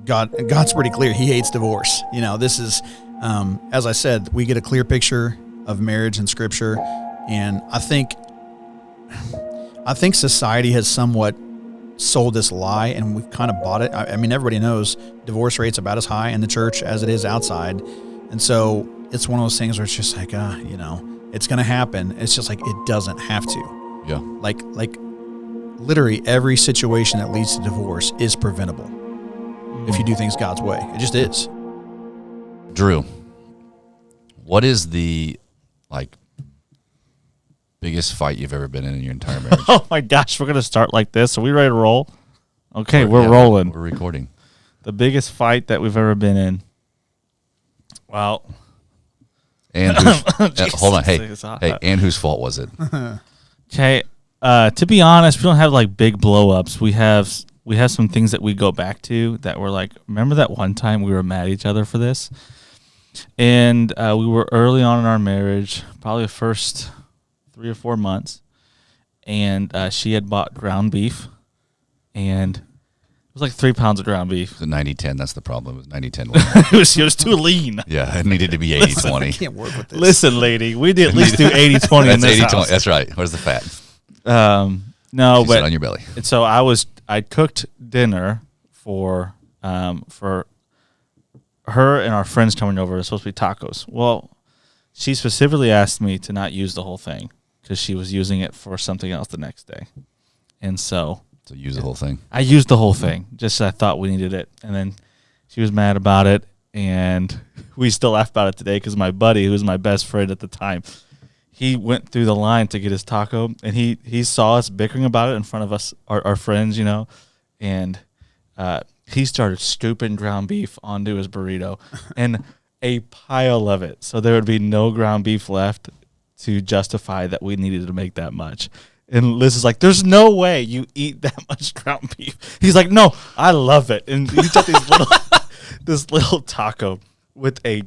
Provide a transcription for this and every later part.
God's pretty clear. He hates divorce. This is, as I said, we get a clear picture of marriage in Scripture, and I think society has somewhat sold this lie, and we've kind of bought it. I mean, everybody knows divorce rate's about as high in the church as it is outside, and so it's one of those things where it's just like, it's going to happen. It's just like it doesn't have to. Yeah. Like literally every situation that leads to divorce is preventable if you do things God's way. It just is. Drew, what is the biggest fight you've ever been in your entire marriage? Oh my gosh, we're gonna start like this. Are we ready to roll? Okay, we're rolling. We're recording. The biggest fight that we've ever been in. Well, and hold on, hey, and whose fault was it? Okay, to be honest, we don't have big blow ups. We have some things that we go back to that were remember that one time we were mad at each other for this, and we were early on in our marriage, probably the first 3 or 4 months, and she had bought ground beef, and it was 3 pounds of ground beef. It was a 90-10. That's the problem. It was 90-10. It was too lean. Yeah, it needed to be 80-20. I can't work with this. Listen, lady, we did at least do 80-20 in this 80-20. house. That's right. Where's the fat? No, She but said on your belly. And so I cooked dinner for her and our friends coming over. It was supposed to be tacos. Well, she specifically asked me to not use the whole thing because she was using it for something else the next day. And so Use the whole thing. I used the whole thing. Just I thought we needed it. And then she was mad about it. And we still laugh about it today because my buddy, who was my best friend at the time, he went through the line to get his taco, and he saw us bickering about it in front of us, our friends, and he started scooping ground beef onto his burrito and a pile of it. So there would be no ground beef left to justify that we needed to make that much. And Liz is like, there's no way you eat that much ground beef. He's like, no, I love it. And he took this little taco with a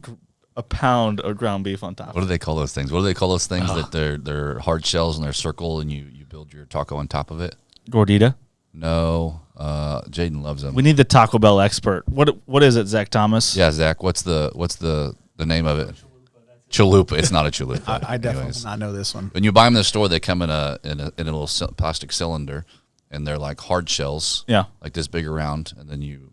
pound of ground beef on top. What do they call those things? What do they call those things that they're hard shells and they're circle and you build your taco on top of it? Gordita? No. Jaden loves them. We need the Taco Bell expert. What is it, Zach Thomas? Yeah, Zach, what's the name of it? Chalupa. It's not a chalupa. I definitely do not know this one. When you buy them in the store, they come in a little plastic cylinder, and they're like hard shells. Yeah. Like this big around, and then you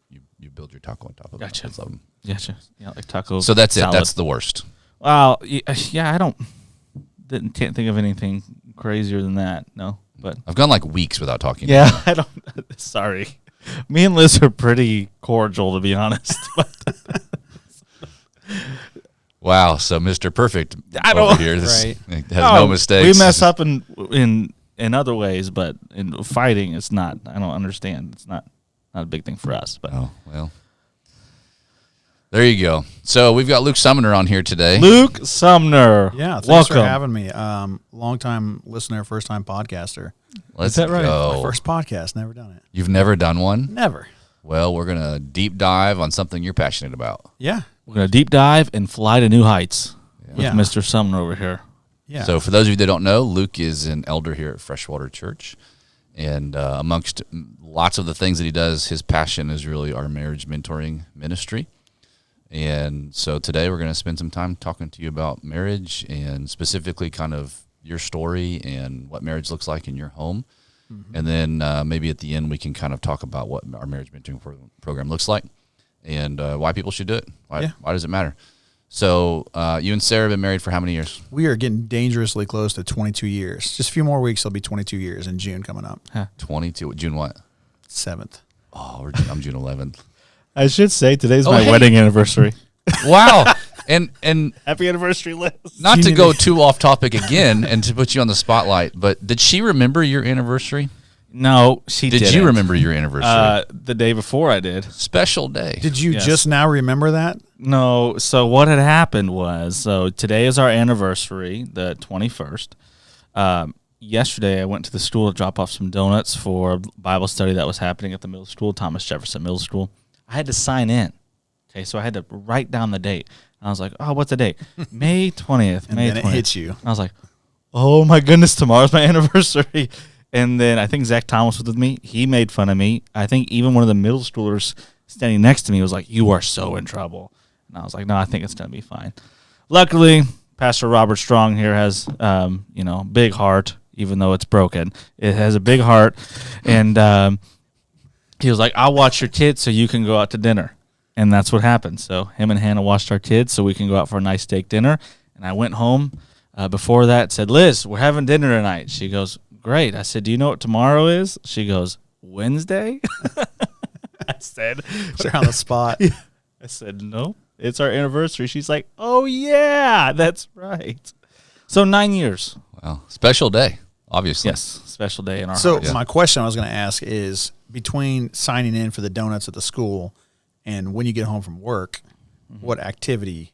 build your taco on top of it. Gotcha. I love them. Gotcha. Yeah, like taco. So that's salad. it. That's the worst. Well, yeah, I can't think of anything crazier than that. No, but I've gone weeks without talking. Yeah, to you. I don't. Sorry, me and Liz are pretty cordial, to be honest. Wow. So Mr. Perfect I over don't- here Right. has no mistakes. We mess up in other ways, but in fighting, it's not. I don't understand. It's not a big thing for us. But Oh, well. There you go. So we've got Luke Sumner on here today. Luke Sumner, Yeah, thanks welcome. for having me. Long-time listener, first-time podcaster. Let's Is that right? go. My first podcast, never done it. You've never done one? Never. Well, we're going to deep dive on something you're passionate about. Yeah. We're gonna deep dive and fly to new heights with Yeah. Mr. Sumner over here. Yeah. So for those of you that don't know, Luke is an elder here at Freshwater Church. And amongst lots of the things that he does, his passion is really our marriage mentoring ministry. And so today we're going to spend some time talking to you about marriage and specifically kind of your story and what marriage looks like in your home. Mm-hmm. And then maybe at the end we can kind of talk about what our marriage mentoring program looks like and why people should do it. Why does it matter? So you and Sarah have been married for how many years? We are getting dangerously close to 22 years. Just a few more weeks, it'll be 22 years in June coming up. 22. June what? 7th. Oh, I'm June 11th. I should say today's my wedding anniversary. Wow. And Happy anniversary, Liz. not to go too off topic again and to put you on the spotlight, but did she remember your anniversary? No, she didn't. Did you remember your anniversary? The day before I did. Special day. Did you Yes. just now remember that? No, so what had happened was, so today is our anniversary, the 21st. Yesterday I went to the school to drop off some donuts for a Bible study that was happening at the middle school, Thomas Jefferson Middle School. I had to sign in. Okay, so I had to write down the date. And I was like, oh, what's the date? May 20th. And May then 20th. it hits you. I was like, oh my goodness, tomorrow's my anniversary. And then I think Zach Thomas was with me. He made fun of me. I think even one of the middle schoolers standing next to me was like, "You are so in trouble." And I was like, "No, I think it's going to be fine." Luckily, Pastor Robert Strong here has, big heart, even though it's broken. It has a big heart. And he was like, "I'll watch your kids so you can go out to dinner." And that's what happened. So him and Hannah watched our kids so we can go out for a nice steak dinner. And I went home before that, said, "Liz, we're having dinner tonight." She goes, "Great." I said, "Do you know what tomorrow is?" She goes, "Wednesday?" I said, Put her on the spot. I said, "No, it's our anniversary." She's like, "Oh, yeah, that's right." So 9 years. Wow. Special day, obviously. Yes, special day in our So hearts. my question I was going to ask is, between signing in for the donuts at the school and when you get home from work, what activity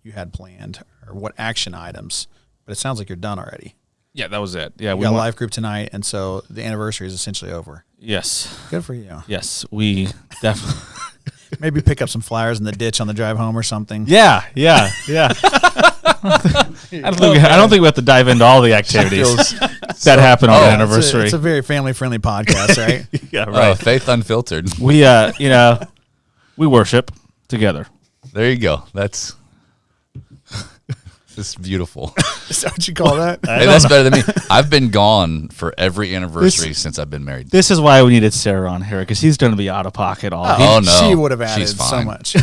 you had planned or what action items? But it sounds like you're done already. Yeah, that was it. Yeah, We got a live group tonight, and so the anniversary is essentially over. Yes. Good for you. Yes, we definitely. Maybe pick up some flyers in the ditch on the drive home or something. Yeah. I don't think we have to dive into all the activities that happen on the anniversary. It's a very family-friendly podcast, right? Yeah, right. Faith Unfiltered. We, we worship together. There you go. That's beautiful. Is that what you call that? Hey, that's better than me. I've been gone for every anniversary since I've been married. This is why we needed Sarah on here, because he's going to be out of pocket all. Oh, no. She would have added She's so fine. much.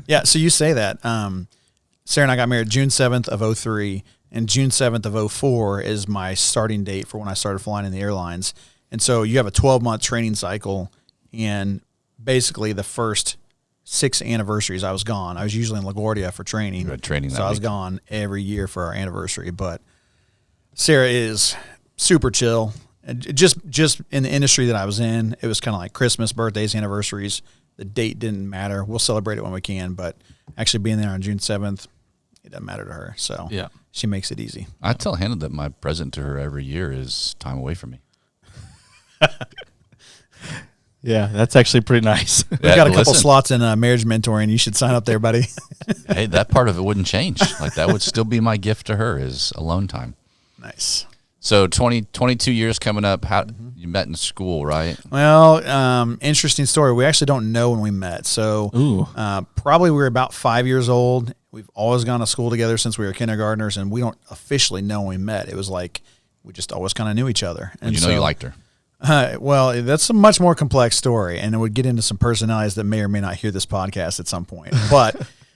Yeah, so you say that. Sarah and I got married June 7th of 03, and June 7th of 04 is my starting date for when I started flying in the airlines. And so you have a 12-month training cycle, and basically the first 6 anniversaries I was gone. I was usually in LaGuardia for training. You had training so that I was week. gone every year for our anniversary. But Sarah is super chill. And just in the industry that I was in, it was kind of like Christmas, birthdays, anniversaries. The date didn't matter. We'll celebrate it when we can, but actually being there on June 7th, it doesn't matter to her. So Yeah. she makes it easy. I tell Hannah that my present to her every year is time away from me. Yeah, that's actually pretty nice. We've got a couple listen. slots in marriage mentoring. You should sign up there, buddy. Hey, that part of it wouldn't change. Like, that would still be my gift to her, is alone time. Nice. So 22 years coming up. How you met in school, right? Well, interesting story. We actually don't know when we met. So Ooh. probably we were about 5 years old. We've always gone to school together since we were kindergartners, and we don't officially know when we met. It was like we just always kind of knew each other. And You know you liked her. Well, that's a much more complex story, and it would get into some personalities that may or may not hear this podcast at some point. But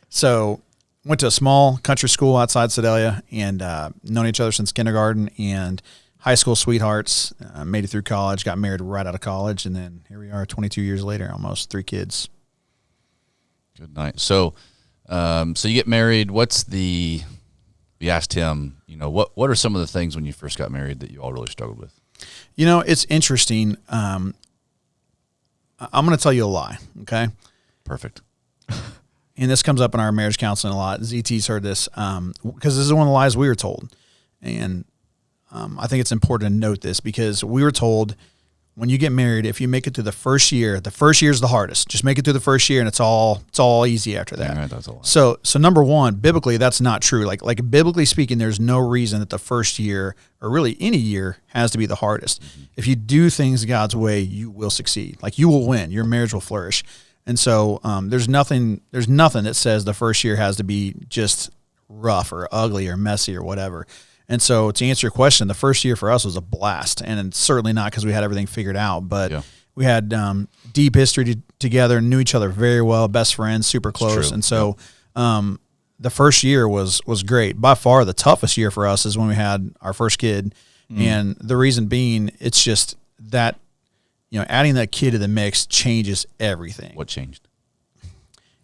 so went to a small country school outside Sedalia, and known each other since kindergarten and high school sweethearts. Made it through college, got married right out of college, and then here we are 22 years later, almost 3 kids. Good night. So, so you get married. We asked him, what are some of the things when you first got married that you all really struggled with? It's interesting. I'm going to tell you a lie, okay? Perfect. And this comes up in our marriage counseling a lot. ZT's heard this because this is one of the lies we were told. And I think it's important to note this because we were told when you get married, if you make it through the first year is the hardest. Just make it through the first year and it's all easy after that. Yeah, right, that's a lie. So number one, biblically, that's not true. Like biblically speaking, there's no reason that the first year or really any year has to be the hardest. Mm-hmm. If you do things God's way, you will succeed. Like you will win. Your marriage will flourish. And so there's nothing that says the first year has to be just rough or ugly or messy or whatever. And so to answer your question, the first year for us was a blast, and it's certainly not because we had everything figured out, but we had deep history together, knew each other very well, best friends, super close. And so the first year was great. By far the toughest year for us is when we had our first kid. And the reason being, it's just that, adding that kid to the mix changes everything. What changed?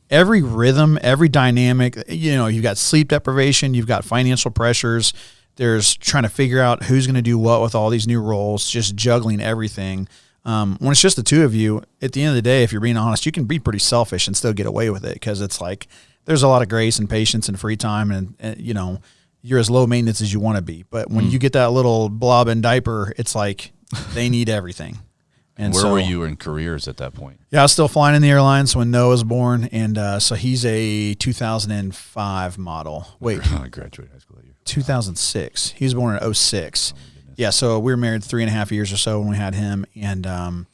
Every rhythm, every dynamic, you've got sleep deprivation, you've got financial pressures. There's trying to figure out who's going to do what with all these new roles, just juggling everything. When it's just the two of you, at the end of the day, if you're being honest, you can be pretty selfish and still get away with it because it's like there's a lot of grace and patience and free time and you're as low maintenance as you want to be. But when you get that little blob and diaper, it's like they need everything. And where were you in careers at that point? Yeah, I was still flying in the airlines when Noah was born, and so he's a 2005 model. Wait, I graduated high school that year. 2006. He was born in 06. Yeah, so we were married 3.5 years or so when we had him, and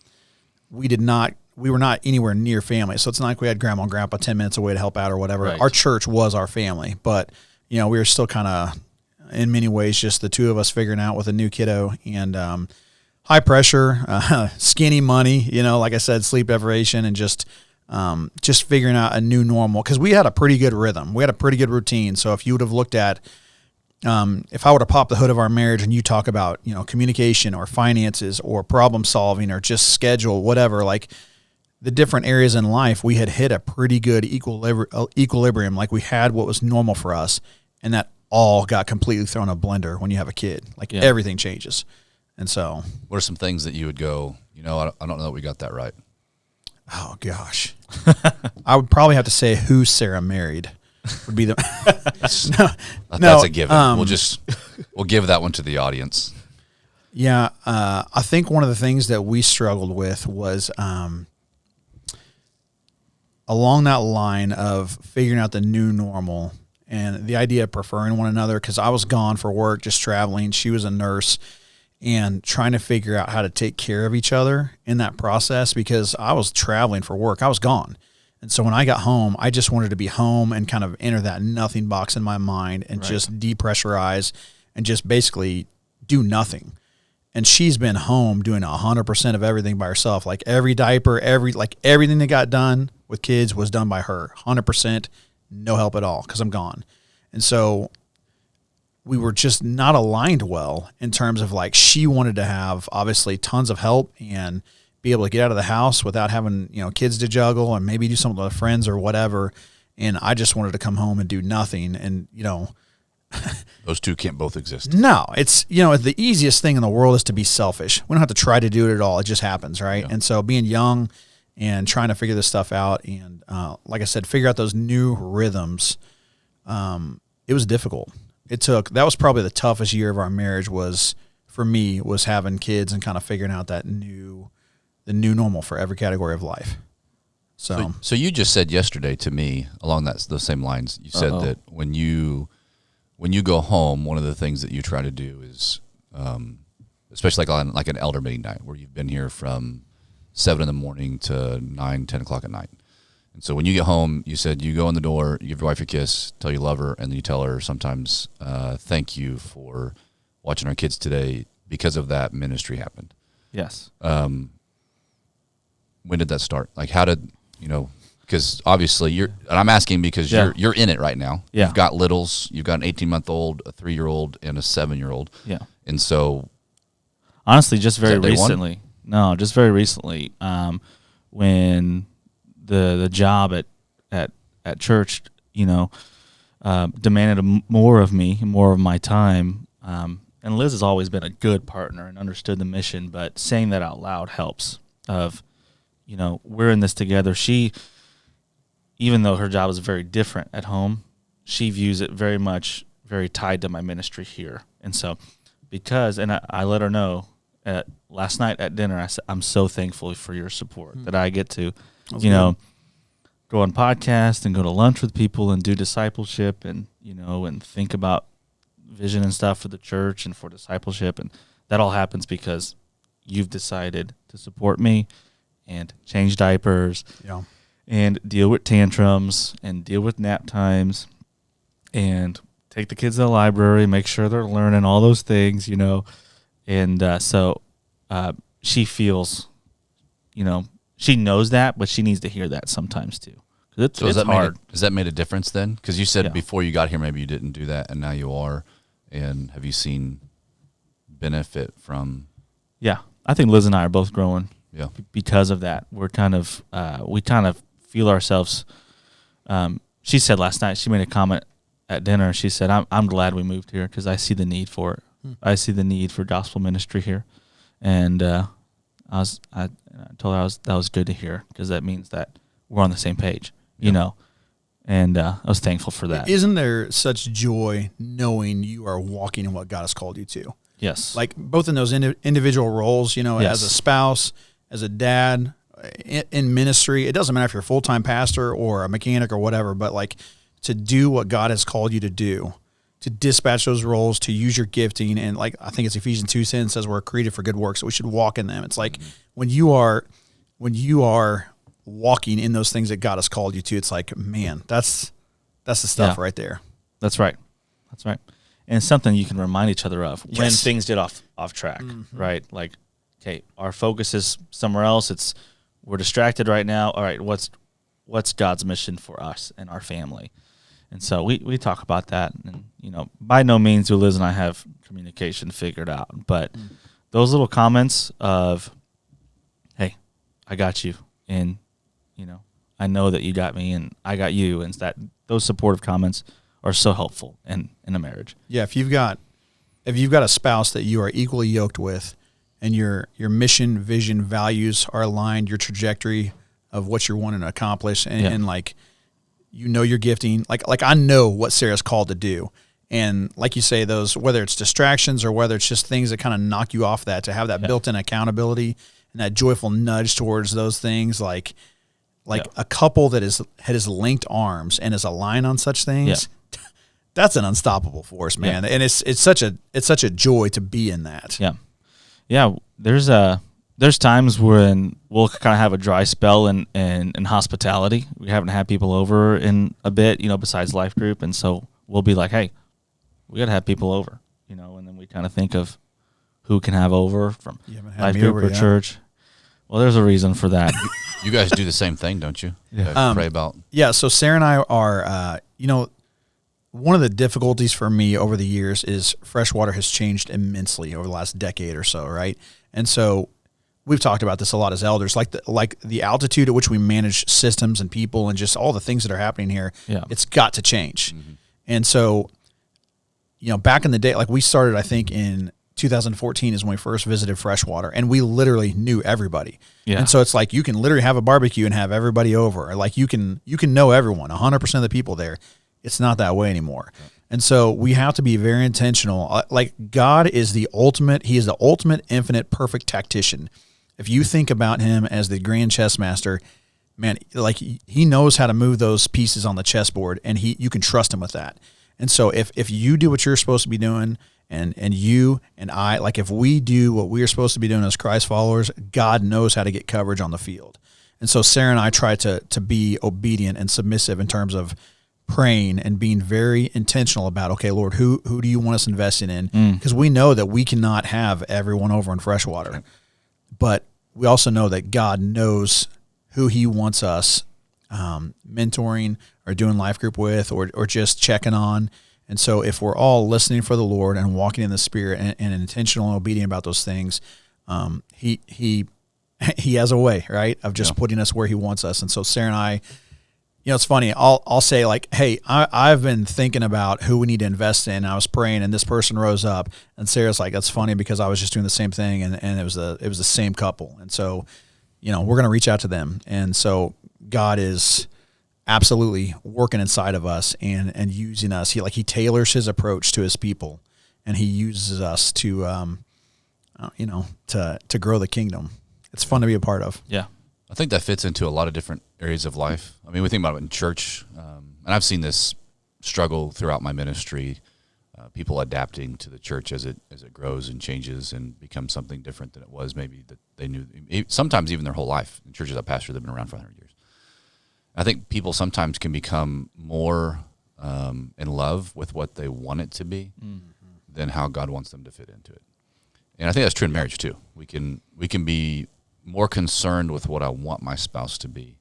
we did not we were not anywhere near family. So it's not like we had grandma and grandpa 10 minutes away to help out or whatever. Right. Our church was our family, but we were still kind of in many ways just the two of us figuring out with a new kiddo, and high pressure, skinny money, like I said, sleep deprivation, and just figuring out a new normal. Cause we had a pretty good rhythm. We had a pretty good routine. So if you would have looked at, if I were to pop the hood of our marriage and you talk about, communication or finances or problem solving or just schedule, whatever, like the different areas in life, we had hit a pretty good equilibrium. Like we had what was normal for us, and that all got completely thrown in a blender when you have a kid. Like everything changes. And so, what are some things that you would go, I don't know that we got that right? Oh gosh. I would probably have to say who Sarah married would be the That's a given. We'll give that one to the audience. Yeah. I think one of the things that we struggled with was along that line of figuring out the new normal and the idea of preferring one another. Cause I was gone for work, just traveling. She was a nurse, and trying to figure out how to take care of each other in that process, because I was traveling for work. I was gone. And so when I got home, I just wanted to be home and kind of enter that nothing box in my mind and just depressurize and just basically do nothing. And she's been home doing 100% of everything by herself. Like every diaper, everything that got done with kids was done by her. 100%, no help at all, because I'm gone. And so we were just not aligned well in terms of like, she wanted to have obviously tons of help and be able to get out of the house without having, kids to juggle and maybe do something with friends or whatever. And I just wanted to come home and do nothing. And, those two can't both exist. No, it's, the easiest thing in the world is to be selfish. We don't have to try to do it at all. It just happens. Right. Yeah. And so being young and trying to figure this stuff out and, like I said, figure out those new rhythms. It was difficult. That was probably the toughest year of our marriage was having kids and kind of figuring out the new normal for every category of life. So you just said yesterday to me along those same lines, you said that when you go home, one of the things that you try to do is, especially on like an elder meeting night where you've been here from 7 a.m. to 9, 10 o'clock at night. And so when you get home, you said you go in the door, you give your wife a kiss, tell you love her, and then you tell her sometimes, thank you for watching our kids today. Because of that, ministry happened. Yes. When did that start? Like how did, because obviously and I'm asking because you're in it right now. Yeah. You've got littles, you've got an 18-month-old, a 3-year-old, and a 7-year-old. Yeah. And so. Honestly, just very recently. No, just very recently. When the job at church, demanded more of me, more of my time. And Liz has always been a good partner and understood the mission, but saying that out loud helps. We're in this together. She, even though her job is very different at home, she views it very much very tied to my ministry here. And so I let her know last night at dinner, I said, I'm so thankful for your support that I get to, go on podcasts and go to lunch with people and do discipleship and, and think about vision and stuff for the church and for discipleship. And that all happens because you've decided to support me and change diapers and deal with tantrums and deal with nap times and take the kids to the library, make sure they're learning all those things, And so she feels, she knows that, but she needs to hear that sometimes too. It's hard. Has that made a difference then? Because you said before you got here, maybe you didn't do that, and now you are. And have you seen benefit from? Yeah, I think Liz and I are both growing. Yeah, because of that, we kind of feel ourselves. She said last night, she made a comment at dinner. She said, "I'm glad we moved here because I see the need for it. I see the need for gospel ministry here." And I told her that was good to hear because that means that we're on the same page, and I was thankful for that. Isn't there such joy knowing you are walking in what God has called you to? Yes. Like both in those individual roles, as a spouse, as a dad, in ministry. It doesn't matter if you're a full-time pastor or a mechanic or whatever, but like to do what God has called you to do, to dispatch those roles, to use your gifting. And like, I think it's Ephesians 2:10 says we're created for good works, so we should walk in them. It's like when you are when you are walking in those things that God has called you to, it's like, man, that's the stuff right there. That's right. That's right. And it's something you can remind each other of when Yes. things get off track, right? Like, okay, our focus is somewhere else. We're distracted right now. All right, what's God's mission for us and our family? And so we talk about that. And, by no means do Liz and I have communication figured out. But those little comments of, hey, I got you. And, I know that you got me and I got you. And those supportive comments are so helpful in a marriage. Yeah, if you've got a spouse that you are equally yoked with, and your mission, vision, values are aligned, your trajectory of what you're wanting to accomplish, and like, your gifting, like I know what Sarah's called to do, and like you say, those, whether it's distractions or whether it's just things that kind of knock you off that, to have that built-in accountability and that joyful nudge towards those things, like a couple that has linked arms and is aligned on such things. That's an unstoppable force, man. And it's such a joy to be in that. Yeah. There's times when we'll kind of have a dry spell in hospitality. We haven't had people over in a bit, besides life group, and so we'll be like, hey, we got to have people over, and then we kind of think of who can have over from life group or church. Well, there's a reason for that. You guys do the same thing, don't you? Pray about. Yeah. So Sarah and I are, one of the difficulties for me over the years is freshwater has changed immensely over the last decade or so, right? And so we've talked about this a lot as elders, like the altitude at which we manage systems and people and just all the things that are happening here. It's got to change. And so, back in the day, like we started, I think in 2014 is when we first visited freshwater, and we literally knew everybody. And so it's like you can literally have a barbecue and have everybody over. Like you can know everyone, 100% of the people there. It's not that way anymore. And so we have to be very intentional. Like God is the ultimate, he is the ultimate, infinite, perfect tactician. If you think about him as the grand chess master, man, like he knows how to move those pieces on the chessboard, and you can trust him with that. And so if you do what you're supposed to be doing, and you and I, like if we do what we are supposed to be doing as Christ followers, God knows how to get coverage on the field. And so Sarah and I try to be obedient and submissive in terms of praying and being very intentional about, okay, Lord, who do you want us investing in? Because we know that we cannot have everyone over in freshwater, but we also know that God knows who he wants us mentoring or doing life group with, or just checking on. And so if we're all listening for the Lord and walking in the Spirit and intentional and obedient about those things, he has a way, right, of just putting us where he wants us. And so Sarah and I, it's funny. I'll say like, hey, I've been thinking about who we need to invest in. I was praying, and this person rose up, and Sarah's like, that's funny because I was just doing the same thing, and it was the same couple. And so, we're going to reach out to them. And so God is absolutely working inside of us and using us. He tailors his approach to his people, and he uses us to grow the kingdom. It's fun to be a part of. Yeah. I think that fits into a lot of different areas of life. I mean, we think about it in church, and I've seen this struggle throughout my ministry, people adapting to the church as it grows and changes and becomes something different than it was maybe that they knew, sometimes even their whole life. In churches I pastor, they've been around for 100 years. I think people sometimes can become more in love with what they want it to be than how God wants them to fit into it. And I think that's true in marriage too. We can be more concerned with what I want my spouse to be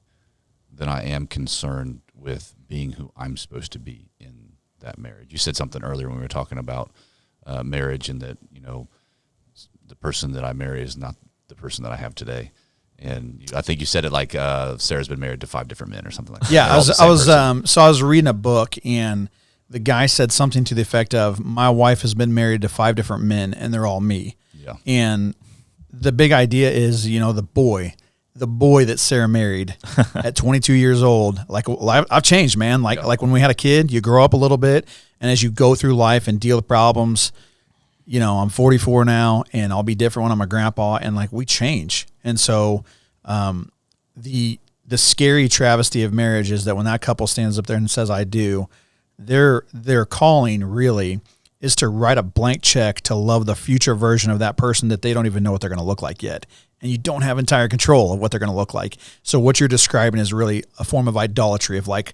than I am concerned with being who I'm supposed to be in that marriage. You said something earlier when we were talking about marriage, and that the person that I marry is not the person that I have today. And I think you said it like Sarah's been married to 5 different men or something like that. Yeah, I was reading a book, and the guy said something to the effect of, my wife has been married to 5 different men, and they're all me. Yeah. And the big idea is, the boy that Sarah married at 22 years old, like I've changed, man. Like when we had a kid, you grow up a little bit, and as you go through life and deal with problems, I'm 44 now, and I'll be different when I'm a grandpa, and like we change. And so the scary travesty of marriage is that when that couple stands up there and says, I do, their calling really is to write a blank check to love the future version of that person that they don't even know what they're going to look like yet. And you don't have entire control of what they're going to look like. So what you're describing is really a form of idolatry of like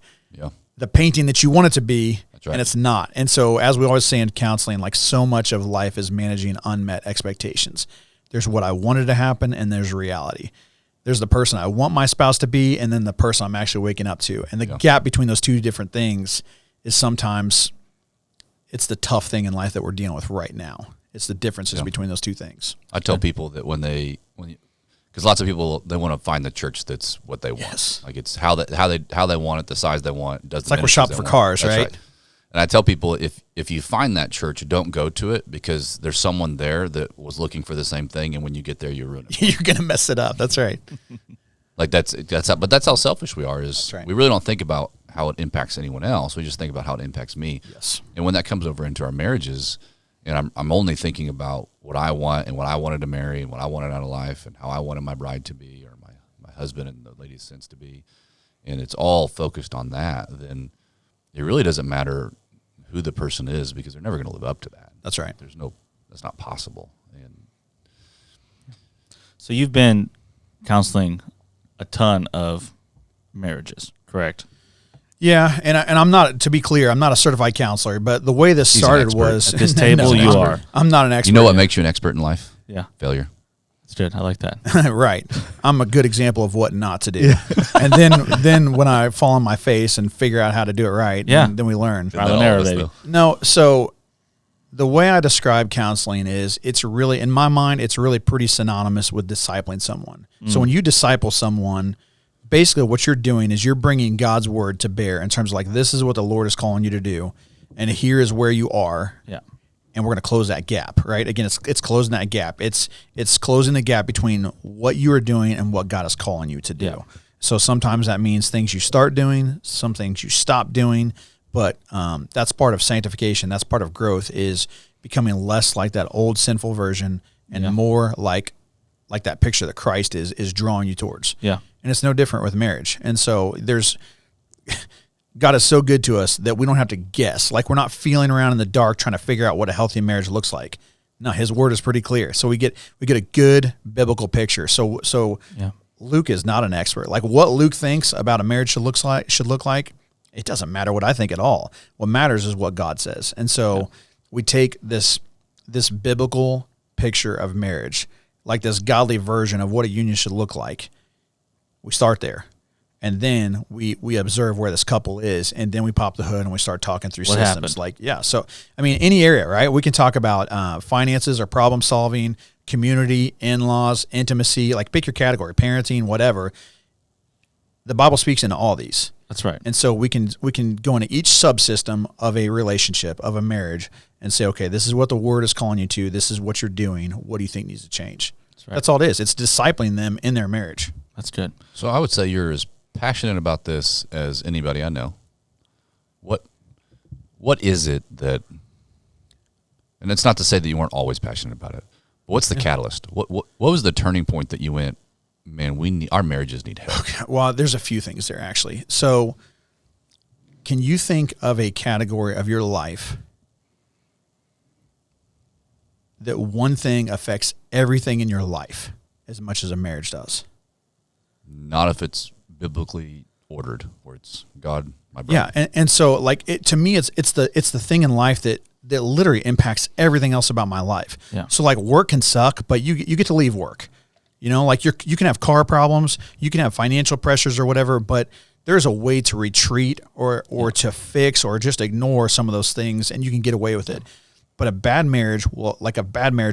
the painting that you want it to be, and it's not. And so as we always say in counseling, like so much of life is managing unmet expectations. There's what I wanted to happen, and there's reality. There's the person I want my spouse to be, and then the person I'm actually waking up to. And the gap between those two different things is sometimes it's the tough thing in life that we're dealing with right now. It's the differences between those two things. I tell people that because lots of people, they want to find the church that's what they want. Yes. Like it's how they want it, the size they want. It's like we're shopping for cars, right? And I tell people, if you find that church, don't go to it, because there's someone there that was looking for the same thing, and when you get there, you ruin it. You're gonna mess it up. That's right. Like that's how selfish we are. We really don't think about how it impacts anyone else. We just think about how it impacts me. Yes. And when that comes over into our marriages, and I'm only thinking about what I want and what I wanted to marry and what I wanted out of life and how I wanted my bride to be, or my husband and the lady's sense to be, and it's all focused on that, then it really doesn't matter who the person is, because they're never going to live up to that. That's right. That's not possible. And so you've been counseling a ton of marriages, correct? Yeah, and I'm not, to be clear, I'm not a certified counselor, but the way this started was... At this table, you are. I'm not an expert. You know what makes you an expert in life? Yeah. Failure. That's good. I like that. Right. I'm a good example of what not to do. And then when I fall on my face and figure out how to do it right, then we learn. Trial and error, baby. No, so the way I describe counseling is, it's really, in my mind, it's really pretty synonymous with discipling someone. So when you disciple someone, basically what you're doing is you're bringing God's word to bear in terms of like, this is what the Lord is calling you to do, and here is where you are. Yeah. And we're going to close that gap, right? Again, it's closing that gap. It's closing the gap between what you are doing and what God is calling you to do. Yeah. So sometimes that means things you start doing, some things you stop doing, but that's part of sanctification. That's part of growth, is becoming less like that old sinful version and more like that picture that Christ is drawing you towards. Yeah. And it's no different with marriage. And so God is so good to us that we don't have to guess. Like, we're not feeling around in the dark trying to figure out what a healthy marriage looks like. No, his word is pretty clear. So we get a good biblical picture. So Luke is not an expert. Like, what Luke thinks about a marriage should look like, it doesn't matter what I think at all. What matters is what God says. And so we take this biblical picture of marriage, like this godly version of what a union should look like. We start there, and then we observe where this couple is, and then we pop the hood and we start talking through systems. Happened? So, I mean, any area, right? We can talk about finances or problem solving, community, in-laws, intimacy, like pick your category, parenting, whatever. The Bible speaks into all these. That's right. And so we can go into each subsystem of a relationship, of a marriage, and say, okay, this is what the word is calling you to. This is what you're doing. What do you think needs to change? That's right. That's all it is. It's discipling them in their marriage. That's good. So I would say you're as passionate about this as anybody I know. What is it that, and it's not to say that you weren't always passionate about it, but what's the catalyst? What was the turning point that you went, man, our marriages need help? Okay. Well, there's a few things there, actually. So can you think of a category of your life that one thing affects everything in your life as much as a marriage does? Not if it's biblically ordered, where it's God, my brother. Yeah, and so like to me, it's the thing in life that literally impacts everything else about my life. Yeah. So like, work can suck, but you get to leave work. You know, like you can have car problems, you can have financial pressures or whatever, but there's a way to retreat or to fix or just ignore some of those things, and you can get away with it. But a bad marriage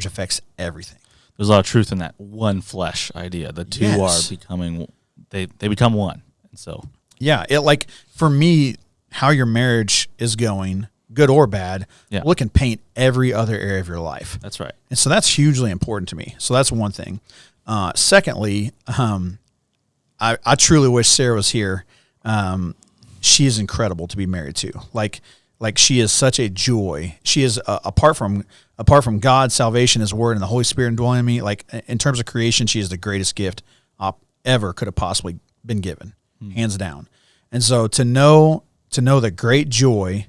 affects everything. There's a lot of truth in that one flesh idea. The two are becoming, they become one. And so, yeah, it, like, for me, how your marriage is going, good or bad, well, it can paint every other area of your life. That's right. And so that's hugely important to me. So that's one thing. Secondly, I truly wish Sarah was here. She is incredible to be married to. Like she is such a joy. She is apart from God, salvation, His Word, and the Holy Spirit indwelling me. Like, in terms of creation, she is the greatest gift ever could have possibly been given, hands down. And so to know the great joy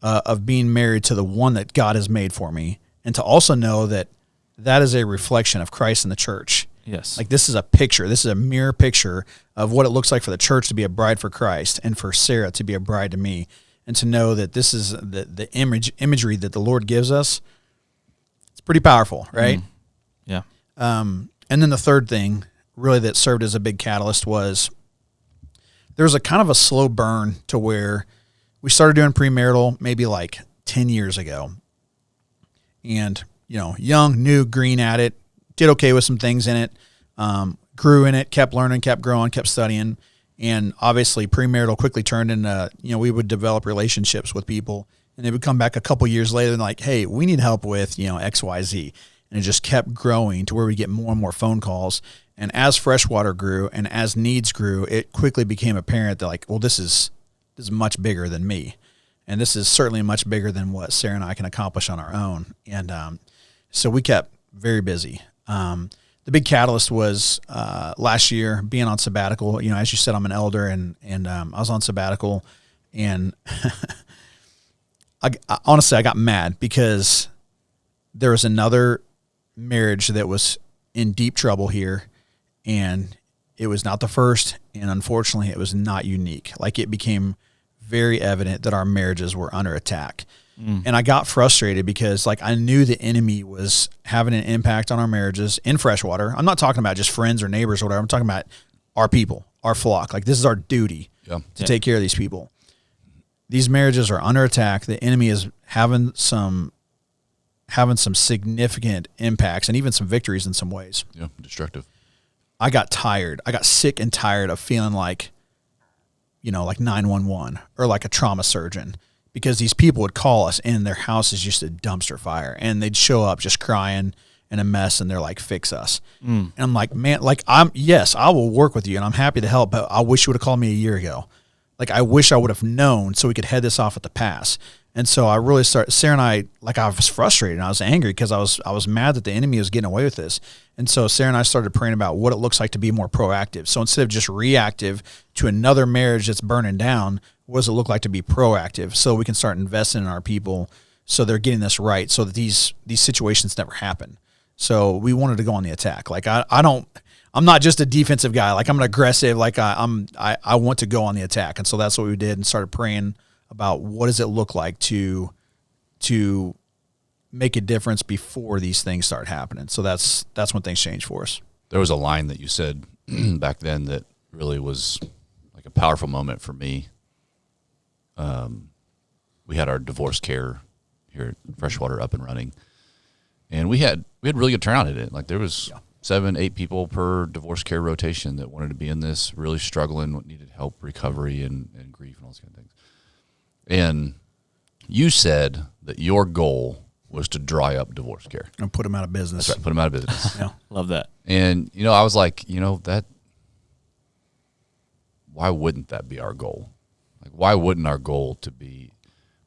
of being married to the one that God has made for me, and to also know that that is a reflection of Christ in the church. Yes. Like this is a picture. This is a mirror picture of what it looks like for the church to be a bride for Christ and for Sarah to be a bride to me. And to know that this is the imagery that the Lord gives us. It's pretty powerful, right? Yeah. And then the third thing really that served as a big catalyst was there was a kind of a slow burn to where we started doing premarital maybe like 10 years ago. And, young, new, green at it, did okay with some things in it, grew in it, kept learning, kept growing, kept studying. And obviously premarital quickly turned into, we would develop relationships with people, and they would come back a couple years later and like, hey, we need help with, X, Y, Z. And it just kept growing to where we get more and more phone calls. And as Freshwater grew and as needs grew, it quickly became apparent that like, well, this is much bigger than me. And this is certainly much bigger than what Sarah and I can accomplish on our own. And so we kept very busy. The big catalyst was last year being on sabbatical. As you said, I'm an elder, and I was on sabbatical, and I honestly I got mad because there was another marriage that was in deep trouble here, and it was not the first, and unfortunately, it was not unique. Like it became very evident that our marriages were under attack. And I got frustrated because like I knew the enemy was having an impact on our marriages in Freshwater. I'm not talking about just friends or neighbors or whatever. I'm talking about our people, our flock. Like this is our duty to take care of these people. These marriages are under attack. The enemy is having some significant impacts and even some victories in some ways. Yeah, destructive. I got tired. I got sick and tired of feeling like, like 911 or like a trauma surgeon. Because these people would call us and their house is just a dumpster fire, and they'd show up just crying and a mess, and they're like, fix us. And I'm like, man, like I will work with you and I'm happy to help, but I wish you would have called me a year ago. Like I wish I would have known so we could head this off at the pass. And so I really Sarah and I was frustrated and I was angry because I was mad that the enemy was getting away with this. And so Sarah and I started praying about what it looks like to be more proactive. So instead of just reactive to another marriage that's burning down, what does it look like to be proactive so we can start investing in our people so they're getting this right so that these situations never happen. So we wanted to go on the attack. Like I'm not just a defensive guy. Like I'm an aggressive, like I want to go on the attack. And so that's what we did and started praying about what does it look like to make a difference before these things start happening. So that's when things change for us. There was a line that you said back then that really was like a powerful moment for me. We had our divorce care here at Freshwater up and running, and we had really good turnout at it. Like there was 7-8 people per divorce care rotation that wanted to be in this, really struggling, needed help, recovery, and grief and all those kind of things. And you said that your goal was to dry up divorce care and put them out of business. That's right, put them out of business. Yeah, Love that. And I was like, that. Why wouldn't that be our goal? Like, why wouldn't our goal to be,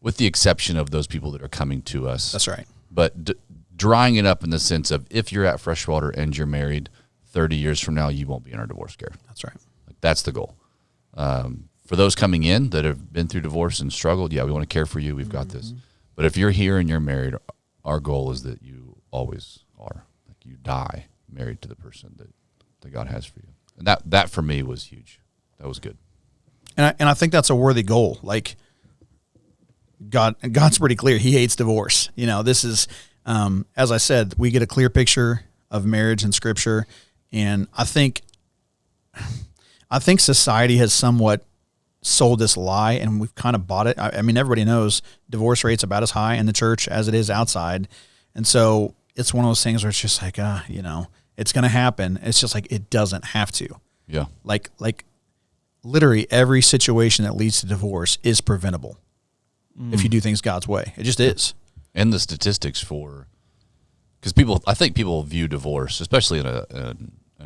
with the exception of those people that are coming to us? That's right. But drying it up in the sense of if you're at Freshwater and you're married, 30 years from now, you won't be in our divorce care. That's right. Like, that's the goal. For those coming in that have been through divorce and struggled, we want to care for you. We've got this. But if you're here and you're married, our goal is that you always are. Like you die married to the person that God has for you. And that for me was huge. That was good. And I think that's a worthy goal. Like God's pretty clear. He hates divorce. This is, as I said, we get a clear picture of marriage in Scripture. And I think society has somewhat sold this lie, and we've kind of bought it. I mean, everybody knows divorce rate's about as high in the church as it is outside. And so it's one of those things where it's just like, it's going to happen. It's just like, it doesn't have to. Yeah. Like literally every situation that leads to divorce is preventable if you do things God's way. It just is. And the statistics because I think people view divorce, especially in a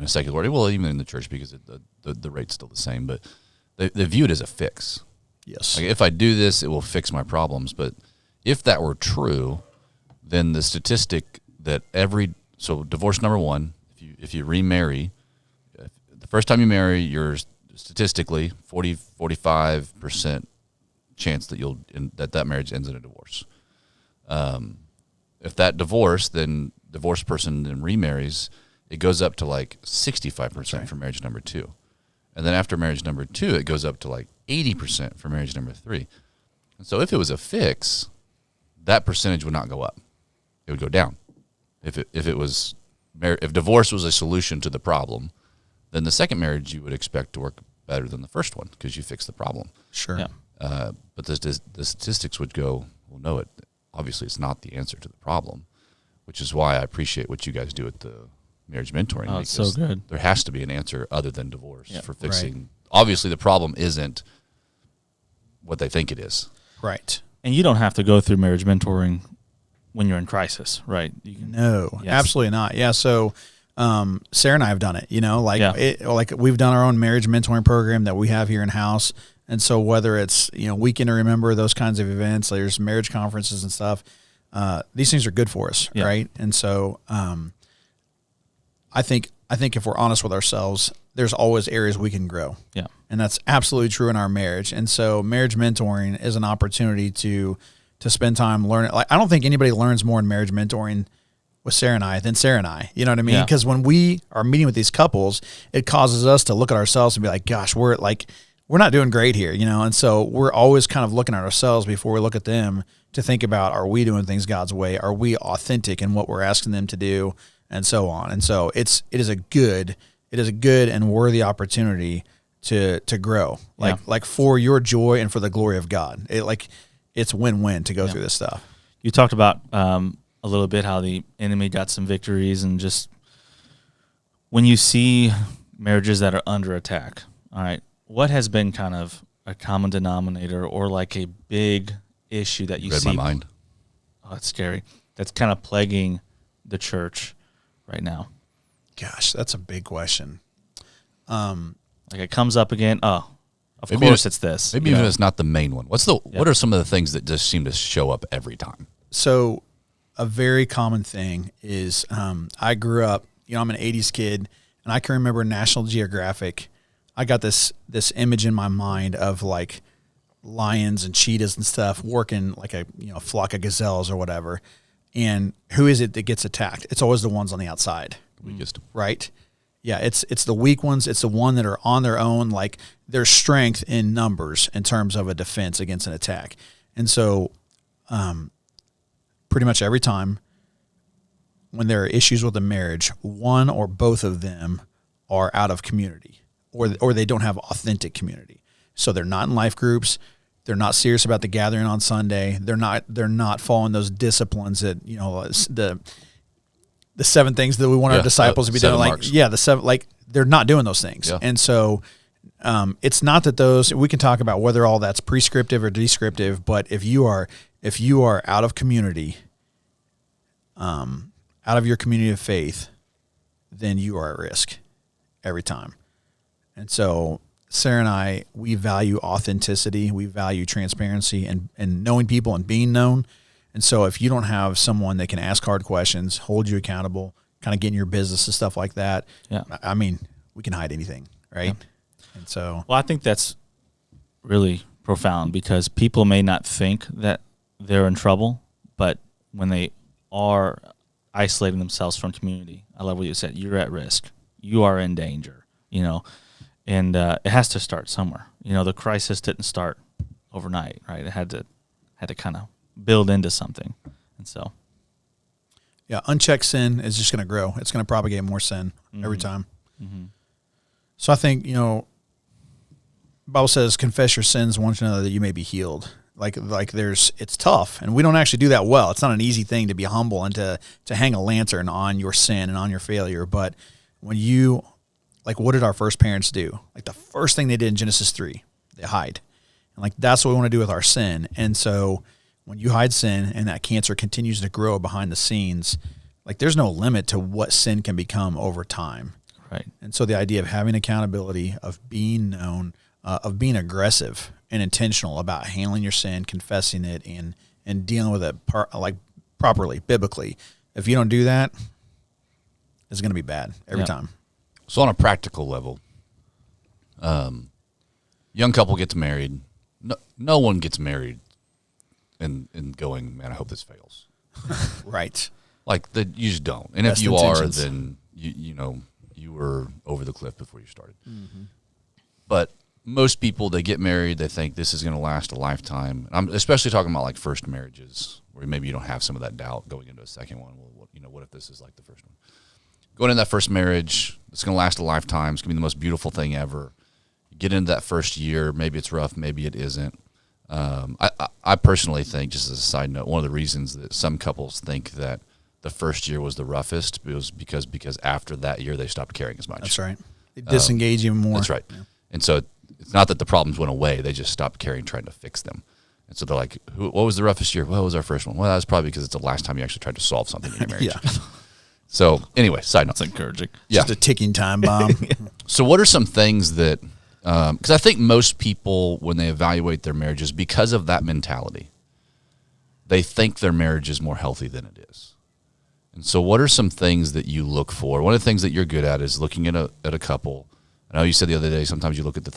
secular world, well, even in the church, because the rate's still the same, but they view it as a fix. Yes. Like if I do this, it will fix my problems. But if that were true, then the statistic that so divorce number one, if you remarry, the first time you marry, you're statistically 45% chance that that marriage ends in a divorce. If that divorced person then remarries, it goes up to like 65% for marriage number 2. And then after marriage number 2, it goes up to like 80% for marriage number 3. And so if it was a fix, that percentage would not go up. It would go down. If divorce was a solution to the problem, then the second marriage you would expect to work better than the first one because you fixed the problem. Sure. Yeah. But the statistics would go, well, no, obviously it's not the answer to the problem, which is why I appreciate what you guys do at the marriage mentoring. Oh, it's so good. There has to be an answer other than divorce for fixing. Right. Obviously, the problem isn't what they think it is. Right. And you don't have to go through marriage mentoring when you're in crisis, right? No, absolutely not. Yeah. So, Sarah and I have done it, like we've done our own marriage mentoring program that we have here in house. And so whether it's, Weekend to Remember, those kinds of events, there's marriage conferences and stuff. These things are good for us. Yeah. Right. And so, I think if we're honest with ourselves, there's always areas we can grow. Yeah. And that's absolutely true in our marriage. And so marriage mentoring is an opportunity to spend time learning. Like, I don't think anybody learns more in marriage mentoring with Sarah and I than Sarah and I. You know what I mean? Because when we are meeting with these couples, it causes us to look at ourselves and be like, gosh, we're not doing great here, And so we're always kind of looking at ourselves before we look at them to think about, are we doing things God's way? Are we authentic in what we're asking them to do? And so on. And so it is a good and worthy opportunity to grow, like for your joy and for the glory of God. It's win-win to go through this stuff. You talked about a little bit how the enemy got some victories, and just when you see marriages that are under attack, all right, what has been kind of a common denominator or like a big issue that you see? Read my mind. Oh, that's scary. That's kind of plaguing the church right now. Gosh, that's a big question. Like it comes up again. Oh, of Maybe course it's this. Maybe even it's not the main one. What are some of the things that just seem to show up every time? So a very common thing is I grew up, I'm an 80s kid, and I can remember National Geographic. I got this image in my mind of like lions and cheetahs and stuff working like a flock of gazelles or whatever. And who is it that gets attacked? It's always the ones on the outside. Weakest. Right? Yeah, it's the weak ones. It's the one that are on their own. Like there's strength in numbers in terms of a defense against an attack. And so pretty much every time when there are issues with a marriage, one or both of them are out of community or they don't have authentic community. So they're not in life groups. They're not serious about the gathering on Sunday. They're not following those disciplines that, the 7 things that we want our disciples to be doing. The 7, they're not doing those things. Yeah. And so it's not that we can talk about whether all that's prescriptive or descriptive, but if you are out of community, out of your community of faith, then you are at risk every time. And so Sarah and I, we value authenticity, we value transparency and knowing people and being known. And so if you don't have someone that can ask hard questions, hold you accountable, kind of get in your business and stuff like that, I mean, we can hide anything, right? Yeah. And so... Well, I think that's really profound because people may not think that they're in trouble, but when they are isolating themselves from community, I love what you said, you're at risk. You are in danger, and it has to start somewhere. The crisis didn't start overnight, right? It had to kind of build into something. And so, yeah, unchecked sin is just going to grow. It's going to propagate more sin every time. Mm-hmm. So I think, the Bible says, confess your sins one to another that you may be healed. It's tough, and we don't actually do that well. It's not an easy thing to be humble and to hang a lantern on your sin and on your failure. But when you, what did our first parents do? The first thing they did in Genesis 3, they hide. And that's what we want to do with our sin. And so when you hide sin and that cancer continues to grow behind the scenes, there's no limit to what sin can become over time. Right. And so the idea of having accountability, of being known, of being aggressive and intentional about handling your sin, confessing it, and dealing with it properly, biblically. If you don't do that, it's going to be bad every time. So on a practical level, young couple gets married, no one gets married and going, man, I hope this fails. Right. Like you just don't. And Best if you intentions. are, then you were over the cliff before you started. Mm-hmm. But most people, they get married, they think this is going to last a lifetime. I'm especially talking about like first marriages, where maybe you don't have some of that doubt going into a second one. Well, what if this is like the first one? Going into that first marriage, it's going to last a lifetime. It's going to be the most beautiful thing ever. You get into that first year, maybe it's rough, maybe it isn't. I personally think, just as a side note, one of the reasons that some couples think that the first year was the roughest was because after that year they stopped caring as much. That's right. They disengage even more. That's right. Yeah. And so it's not that the problems went away; they just stopped caring, trying to fix them. And so they're like, what was the roughest year? Well, it was our first one. Well, that was probably because it's the last time you actually tried to solve something in your marriage. Yeah. So anyway, side note. That's encouraging. Yeah. Just a ticking time bomb. So what are some things that, because I think most people, when they evaluate their marriages, because of that mentality, they think their marriage is more healthy than it is. And so what are some things that you look for? One of the things that you're good at is looking at a couple. I know you said the other day, sometimes you look for the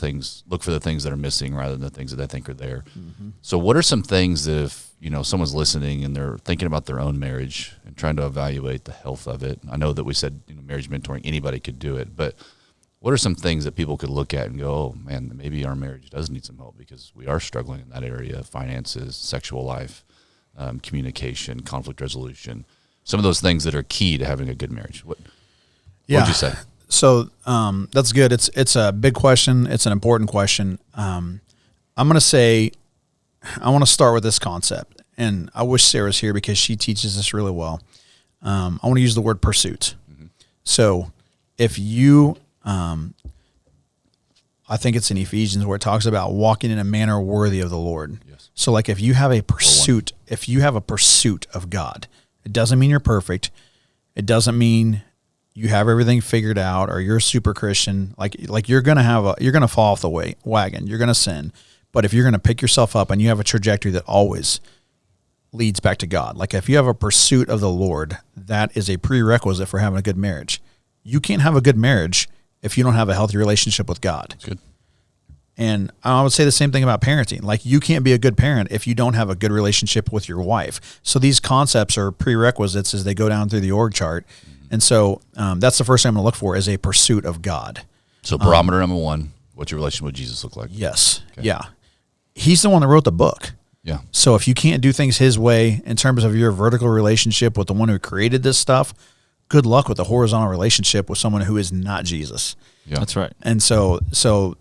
things that are missing rather than the things that I think are there. Mm-hmm. So what are some things that if, someone's listening and they're thinking about their own marriage and trying to evaluate the health of it? I know that we said, marriage mentoring, anybody could do it, but what are some things that people could look at and go, oh man, maybe our marriage does need some help because we are struggling in that area: finances, sexual life, communication, conflict resolution, some of those things that are key to having a good marriage. What would you say? So that's good. It's a big question. It's an important question. I'm going to say, I want to start with this concept, and I wish Sarah's here because she teaches this really well. I want to use the word pursuit. Mm-hmm. So if you, I think it's in Ephesians where it talks about walking in a manner worthy of the Lord. Yes. So like if you have a pursuit, of God, it doesn't mean you're perfect. It doesn't mean you have everything figured out or you're a super Christian. Like you're going to fall off the wagon. You're going to sin. But if you're going to pick yourself up and you have a trajectory that always leads back to God, like if you have a pursuit of the Lord, that is a prerequisite for having a good marriage. You can't have a good marriage if you don't have a healthy relationship with God. That's good. And I would say the same thing about parenting. Like you can't be a good parent if you don't have a good relationship with your wife. So these concepts are prerequisites as they go down through the org chart. And so that's the first thing I'm going to look for is a pursuit of God. So barometer number one, what's your relationship with Jesus look like? Yes. Okay. Yeah. He's the one that wrote the book. Yeah. So if you can't do things his way in terms of your vertical relationship with the one who created this stuff, good luck with the horizontal relationship with someone who is not Jesus. Yeah. That's right. And so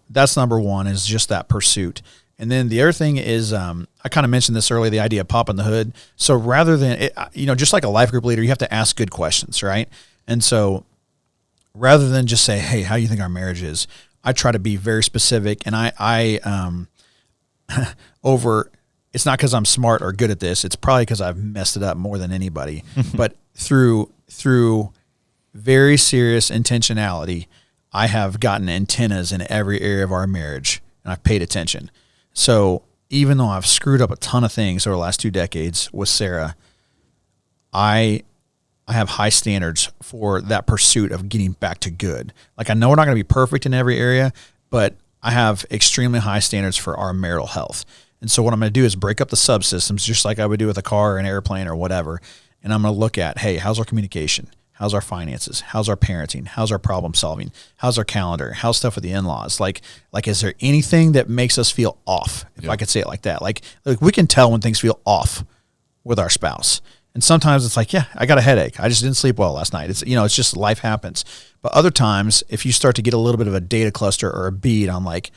that's number one, is just that pursuit. And then the other thing is, I kind of mentioned this earlier, the idea of popping the hood. So rather than, just like a life group leader, you have to ask good questions, right? And so rather than just say, hey, how do you think our marriage is? I try to be very specific, and it's not because I'm smart or good at this. It's probably because I've messed it up more than anybody. But through very serious intentionality, I have gotten antennas in every area of our marriage, and I've paid attention. So even though I've screwed up a ton of things over the last 2 decades with Sarah, I have high standards for that pursuit of getting back to good. Like I know we're not going to be perfect in every area, but I have extremely high standards for our marital health. And so what I'm going to do is break up the subsystems just like I would do with a car or an airplane or whatever. And I'm going to look at, hey, how's our communication? How's our finances? How's our parenting? How's our problem solving? How's our calendar? How's stuff with the in-laws? Like, is there anything that makes us feel off? If I could say it like that, like we can tell when things feel off with our spouse. And sometimes it's like, yeah, I got a headache. I just didn't sleep well last night. It's, it's just life happens. But other times, if you start to get a little bit of a data cluster or a bead, I'm like,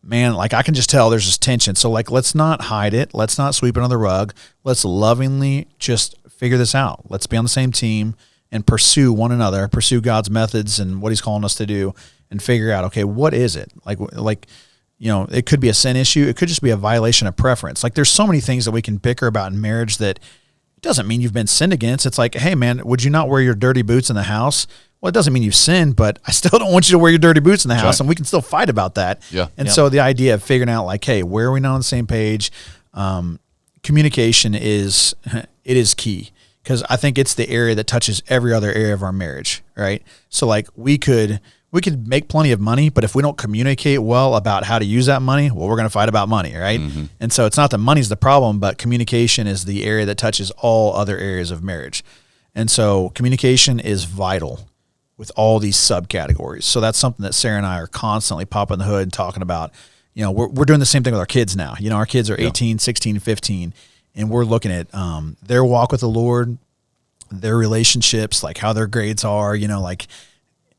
man, like I can just tell there's this tension. So like, let's not hide it. Let's not sweep it under the rug. Let's lovingly just figure this out. Let's be on the same team and pursue one another, pursue God's methods and what he's calling us to do, and figure out, okay, what is it? Like, it could be a sin issue. It could just be a violation of preference. Like there's so many things that we can bicker about in marriage that it doesn't mean you've been sinned against. It's like, hey man, would you not wear your dirty boots in the house? Well, it doesn't mean you've sinned, but I still don't want you to wear your dirty boots in the house, and we can still fight about that. Yeah. And so the idea of figuring out like, hey, where are we not on the same page? Communication is key. Because I think it's the area that touches every other area of our marriage, right? So like we could We could make plenty of money, but if we don't communicate well about how to use that money, well, we're going to fight about money, right? Mm-hmm. And so it's not that money's the problem, but communication is the area that touches all other areas of marriage. And so communication is vital with all these subcategories. So that's something that Sarah and I are constantly popping the hood and talking about. You know, we're doing the same thing with our kids now. You know, our kids are 18, 16, 15, and we're looking at their walk with the Lord, their relationships, like how their grades are, you know, like,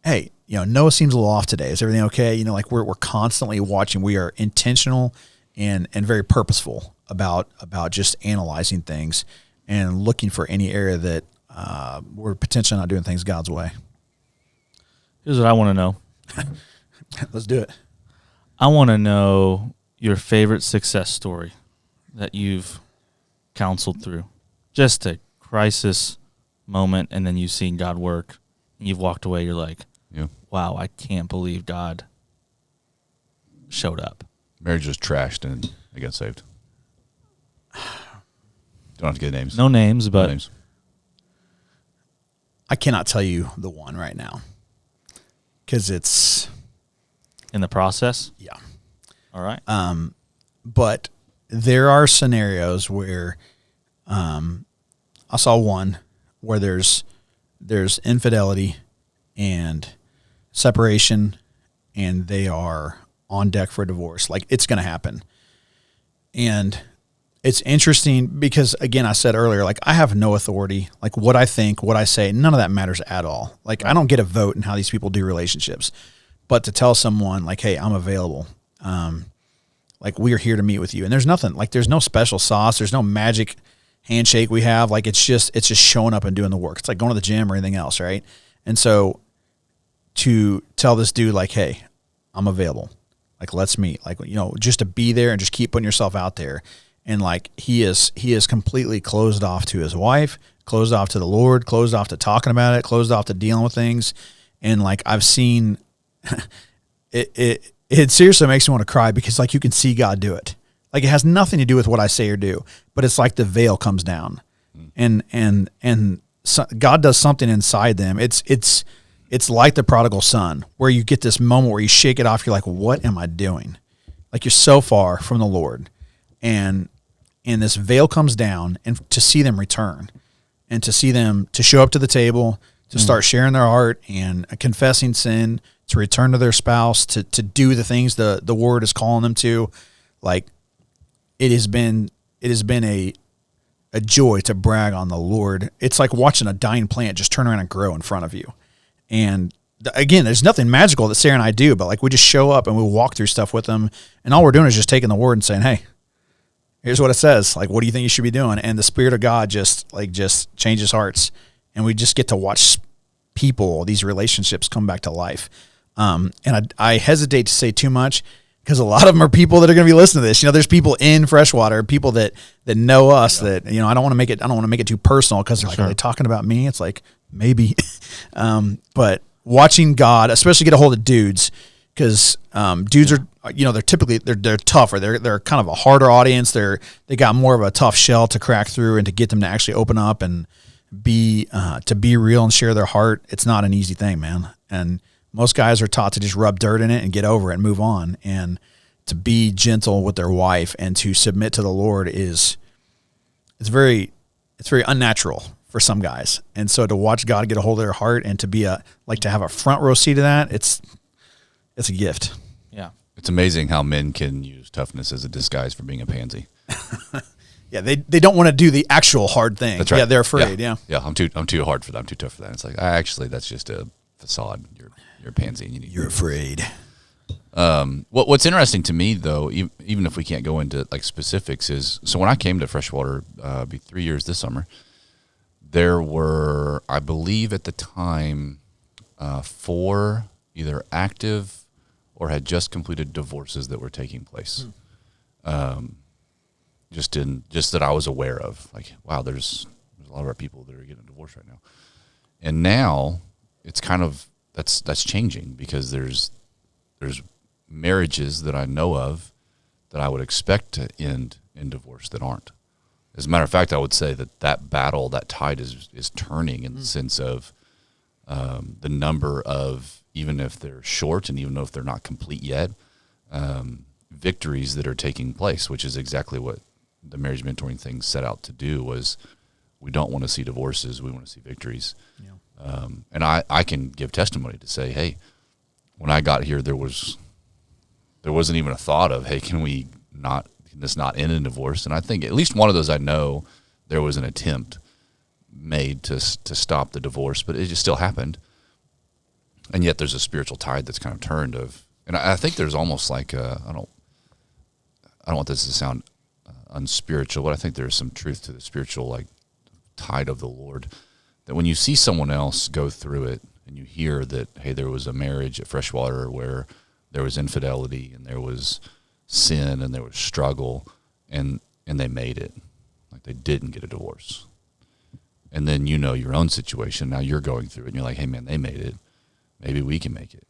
hey, you know, Noah seems a little off today. Is everything okay? You know, like we're constantly watching. We are intentional and very purposeful about just analyzing things and looking for any area that we're potentially not doing things God's way. Here's what I want to know. Let's do it. I want to know your favorite success story that you've counseled through. Just a crisis moment, and then you've seen God work, and you've walked away, you're like, wow, I can't believe God showed up. Marriage was trashed, and I got saved. Don't have to get names. No names, but... No names. I cannot tell you the one right now because it's... In the process? Yeah. All right. But there are scenarios where I saw one where there's infidelity and separation, and they are on deck for divorce. Like, it's going to happen. And it's interesting because, again, I said earlier, like, I have no authority. Like, what I think, what I say, none of that matters at all. Like, I don't get a vote in how these people do relationships. But to tell someone, like, hey, I'm available. Like, we are here to meet with you. And there's nothing, like, there's no special sauce. There's no magic handshake we have. Like, it's just showing up and doing the work. It's like going to the gym or anything else, right? And so to tell this dude, like, hey, I'm available. Like, let's meet. Like, you know, just to be there and just keep putting yourself out there. And, like, he is completely closed off to his wife, closed off to the Lord, closed off to talking about it, closed off to dealing with things. And, like, I've seen it seriously makes me want to cry because, like, you can see God do it. Like, it has nothing to do with what I say or do, but it's like the veil comes down, and so God does something inside them. It's like the prodigal son, where you get this moment where you shake it off. You're like, what am I doing? Like, you're so far from the Lord, and this veil comes down, and to see them return, and to see them to show up to the table, to start sharing their heart and confessing sin, to return to their spouse, to do the things the word is calling them to. Like, it has been a joy to brag on the Lord. It's like watching a dying plant just turn around and grow in front of you. And again, there's nothing magical that Sarah and I do, but, like, we just show up and we walk through stuff with them, and all we're doing is just taking the word and saying, hey, here's what it says. Like, what do you think you should be doing? And the Spirit of God just changes hearts, and we just get to watch people, these relationships, come back to life. And I hesitate to say too much because a lot of them are people that are going to be listening to this. You know, there's people in Freshwater, people that know us, that, you know, I don't want to make it too personal because they're like, are they talking about me? It's like, maybe. But watching God, especially get a hold of dudes, because dudes are, you know, they're typically they're tougher. They're kind of a harder audience. They got more of a tough shell to crack through, and to get them to actually open up and be real and share their heart. It's not an easy thing, man. And most guys are taught to just rub dirt in it and get over it and move on. And to be gentle with their wife and to submit to the Lord it's very unnatural for some guys. And so to watch God get a hold of their heart and to be to have a front row seat of that, it's a gift. Yeah. It's amazing how men can use toughness as a disguise for being a pansy. Yeah, they don't want to do the actual hard thing. That's right. Yeah, they're afraid. Yeah. I'm too hard for that. I'm too tough for that. It's like, actually, that's just a facade. You're a pansy. And you're afraid. What's interesting to me, though, even if we can't go into, like, specifics, is so when I came to Freshwater, be 3 years this summer, there were, I believe at the time, 4 either active or had just completed divorces that were taking place. Just that I was aware of. Like, wow, there's a lot of our people that are getting divorced right now. And now it's kind of that's changing, because there's marriages that I know of that I would expect to end in divorce that aren't. As a matter of fact, I would say that battle, that tide is turning in the sense of the number of even if they're short and even if they're not complete yet, victories that are taking place, which is exactly what the marriage mentoring thing set out to do. Was we don't want to see divorces, we want to see victories. Yeah. And I can give testimony to say, hey, when I got here, there wasn't even a thought of, hey, can this not end in divorce? And I think at least one of those, I know there was an attempt made to stop the divorce, but it just still happened. And yet there's a spiritual tide that's kind of turned and I think there's almost like I don't want this to sound unspiritual, but I think there's some truth to the spiritual like tide of the Lord, that when you see someone else go through it and you hear that, hey, there was a marriage at Freshwater where there was infidelity and there was sin and there was struggle and they made it, like they didn't get a divorce. And then your own situation, now you're going through it and you're like, hey man, they made it, maybe we can make it.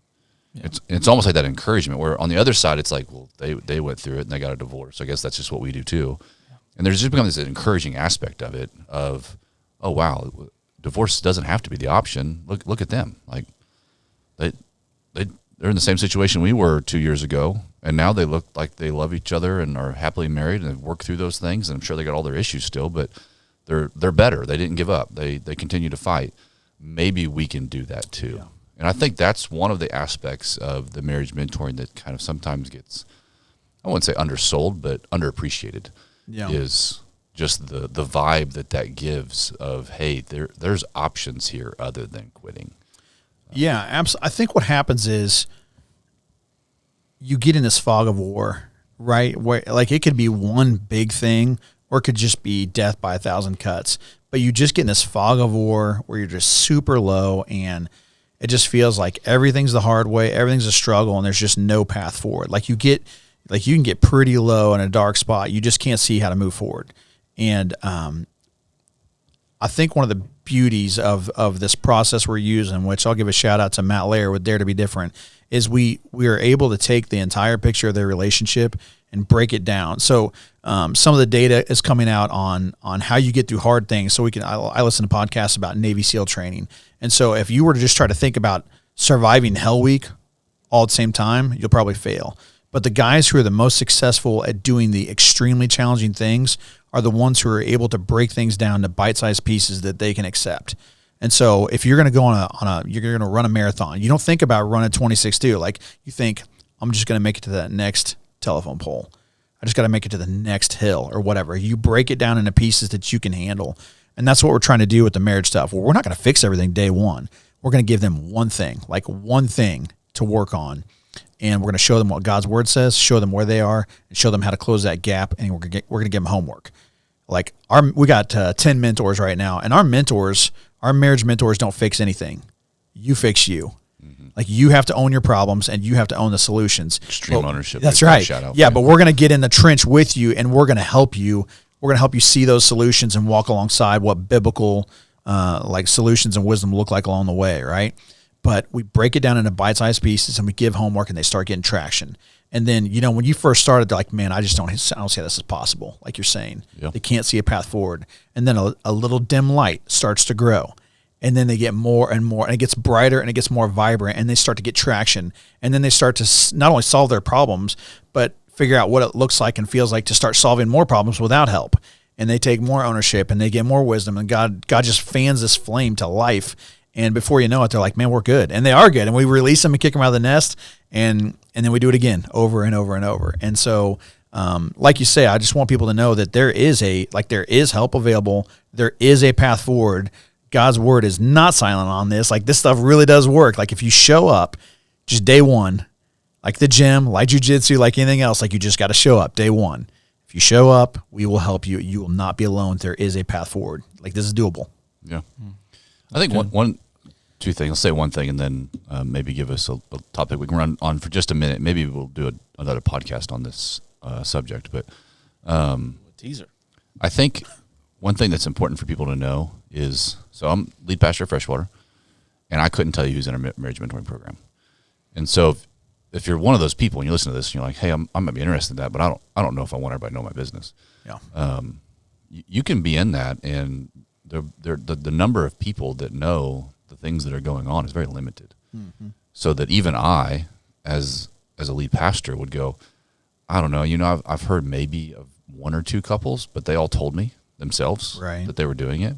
Yeah. It's almost like that encouragement, where on the other side it's like, well, they went through it and they got a divorce, I guess that's just what we do too. Yeah. And there's just become this encouraging aspect of it of, oh wow, divorce doesn't have to be the option. Look at them, like they're in the same situation we were 2 years ago, and now they look like they love each other and are happily married and have worked through those things, and I'm sure they got all their issues still, but they're better. They didn't give up. They continue to fight. Maybe we can do that too. Yeah. And I think that's one of the aspects of the marriage mentoring that kind of sometimes gets, I wouldn't say undersold, but underappreciated. Yeah. Is just the vibe that gives of, hey, there's options here other than quitting. Yeah, absolutely. I think what happens is you get in this fog of war, right? Where like it could be one big thing, or it could just be death by 1,000 cuts. But you just get in this fog of war where you're just super low, and it just feels like everything's the hard way, everything's a struggle, and there's just no path forward. Like you can get pretty low in a dark spot. You just can't see how to move forward. And I think one of the beauties of this process we're using, which I'll give a shout out to Matt Lair with Dare to Be Different, is we are able to take the entire picture of their relationship and break it down. So some of the data is coming out on how you get through hard things. So I listen to podcasts about Navy SEAL training. And so if you were to just try to think about surviving Hell Week all at the same time, you'll probably fail. But the guys who are the most successful at doing the extremely challenging things are the ones who are able to break things down to bite-sized pieces that they can accept. And so if you're going to go you're going to run a marathon, you don't think about running 26.2. Like you think, I'm just going to make it to that next telephone pole. I just got to make it to the next hill or whatever. You break it down into pieces that you can handle. And that's what we're trying to do with the marriage stuff. Well, we're not going to fix everything day one. We're going to give them one thing to work on. And we're going to show them what God's word says, show them where they are, and show them how to close that gap. And we're going to give them homework. Like we got 10 mentors right now, and our marriage mentors don't fix anything. You fix you. Mm-hmm. Like you have to own your problems, and you have to own the solutions. Extreme ownership. That's right. Yeah, but we're going to get in the trench with you, and we're going to help you. We're going to help you see those solutions and walk alongside what biblical like solutions and wisdom look like along the way, right? But we break it down into bite-sized pieces, and we give homework, and they start getting traction. And then, when you first started, they're like, man, I don't see how this is possible. Like you're saying, They can't see a path forward. And then a little dim light starts to grow. And then they get more and more, and it gets brighter and it gets more vibrant, and they start to get traction. And then they start to not only solve their problems, but figure out what it looks like and feels like to start solving more problems without help. And they take more ownership, and they get more wisdom, and God just fans this flame to life. And before you know it, they're like, man, we're good. And they are good. And we release them and kick them out of the nest. And then we do it again over and over and over. And so, like you say, I just want people to know that there is help available. There is a path forward. God's word is not silent on this. Like this stuff really does work. Like if you show up just day one, like the gym, like jujitsu, like anything else, like you just got to show up day one. If you show up, we will help you. You will not be alone. There is a path forward. Like this is doable. Yeah. I think two things. I'll say one thing and then maybe give us a topic we can run on for just a minute. Maybe we'll do another podcast on this subject. But teaser. I think one thing that's important for people to know is, so I'm lead pastor of Freshwater, and I couldn't tell you who's in our marriage mentoring program. And so if you're one of those people and you listen to this and you're like, hey, I might be interested in that, but I don't know if I want everybody to know my business. Yeah. You can be in that, and the number of people that know the things that are going on is very limited. Mm-hmm. so that even I, as a lead pastor, would go, I don't know, I've heard maybe of one or two couples, but they all told me themselves that they were doing it.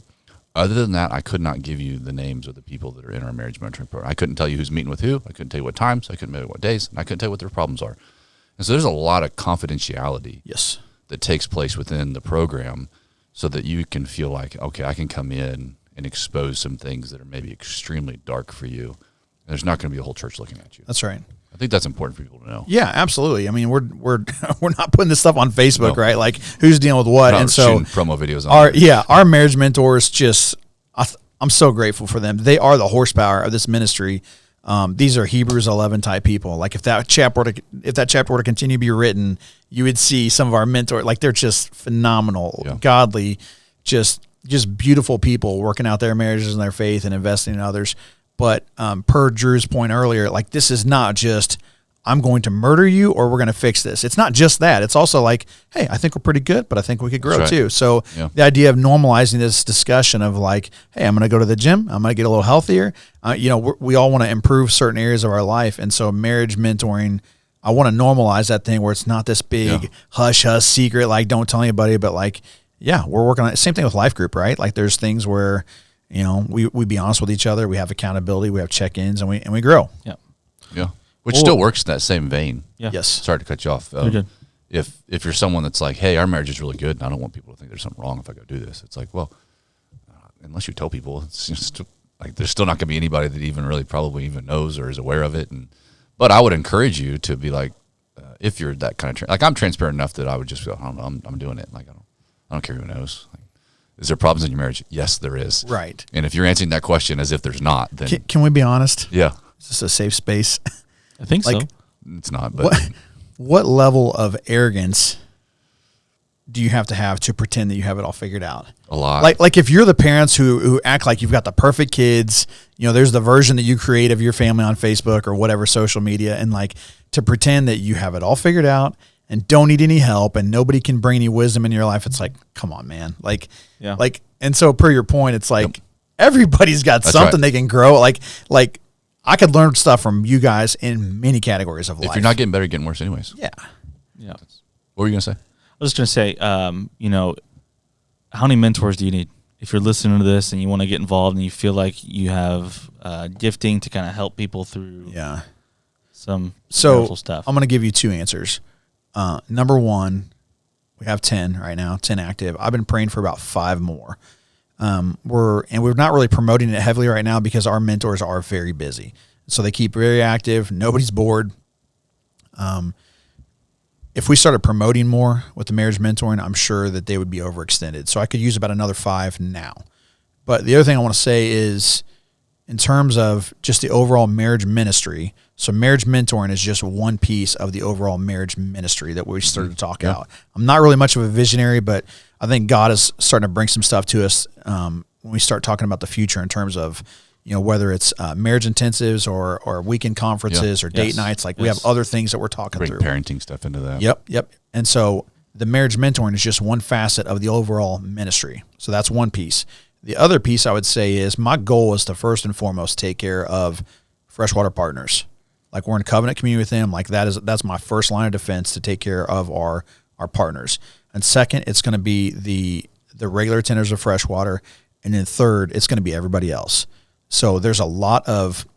Other than that, I could not give you the names of the people that are in our marriage mentoring program. I couldn't tell you who's meeting with who. I couldn't tell you what times. I couldn't tell you what days. And I couldn't tell you what their problems are. And so there's a lot of confidentiality that takes place within the program so that you can feel like, okay, I can come in and expose some things that are maybe extremely dark for you. And there's not going to be a whole church looking at you. That's right. I think that's important for people to know. Yeah, absolutely. I mean, we're not putting this stuff on Facebook, right? Like who's dealing with what, and so promo videos. Our marriage mentors just, I'm so grateful for them. They are the horsepower of this ministry. These are Hebrews 11 type people. Like if that chapter were to continue to be written, you would see some of our mentors. Like they're just phenomenal, godly, just beautiful people working out their marriages and their faith and investing in others. But per Drew's point earlier, like this is not just I'm going to murder you or we're going to fix this. It's not just that. It's also like, hey, I think we're pretty good, but I think we could grow too. So the idea of normalizing this discussion of like, hey, I'm going to go to the gym. I'm going to get a little healthier. We all want to improve certain areas of our life. And so marriage mentoring, I want to normalize that thing where it's not this big hush secret, like don't tell anybody, but like, we're working on it. Same thing with life group, right? Like there's things where, we be honest with each other. We have accountability. We have check-ins, and we grow. Yeah. Which still works in that same vein. Yeah. Yes. Sorry to cut you off. If you're someone that's like, hey, our marriage is really good, and I don't want people to think there's something wrong if I go do this. It's like, well, unless you tell people, it's just like there's still not going to be anybody that even really probably even knows or is aware of it. But I would encourage you to be like, if you're that kind of like I'm transparent enough that I would just go, I don't know, I'm doing it. Like I don't care who knows. Like, is there problems in your marriage? Yes, there is. Right. And if you're answering that question as if there's not, then can we be honest? Yeah. Is this a safe space? I think so. It's not. But what level of arrogance do you have to pretend that you have it all figured out? A lot. Like if you're the parents who act like you've got the perfect kids, there's the version that you create of your family on Facebook or whatever social media, and like to pretend that you have it all figured out and don't need any help and nobody can bring any wisdom in your life. It's like, come on, man. And so per your point, it's like everybody's got something they can grow. Like I could learn stuff from you guys in many categories of life. If you're not getting better, you're getting worse anyways. Yeah. What were you going to say? I was just going to say, how many mentors do you need? If you're listening to this and you want to get involved and you feel like you have gifting to kind of help people through some powerful stuff. I'm going to give you two answers. Number one, we have 10 right now, 10 active. I've been praying for about 5 more. We're not really promoting it heavily right now because our mentors are very busy. So they keep very active. Nobody's bored. If we started promoting more with the marriage mentoring, I'm sure that they would be overextended. So I could use about another 5 now. But the other thing I want to say is in terms of just the overall marriage ministry, so marriage mentoring is just one piece of the overall marriage ministry that we started to talk out. I'm not really much of a visionary, but I think God is starting to bring some stuff to us when we start talking about the future in terms of, whether it's marriage intensives or weekend conferences or date nights. Like we have other things that we're talking through. Parenting stuff into that. Yep. And so the marriage mentoring is just one facet of the overall ministry. So that's one piece. The other piece I would say is my goal is to first and foremost take care of freshwater partners. Like we're in covenant community with them. Like that's my first line of defense to take care of our partners. And second, it's going to be the regular attenders of freshwater. And then third, it's going to be everybody else. So there's a lot of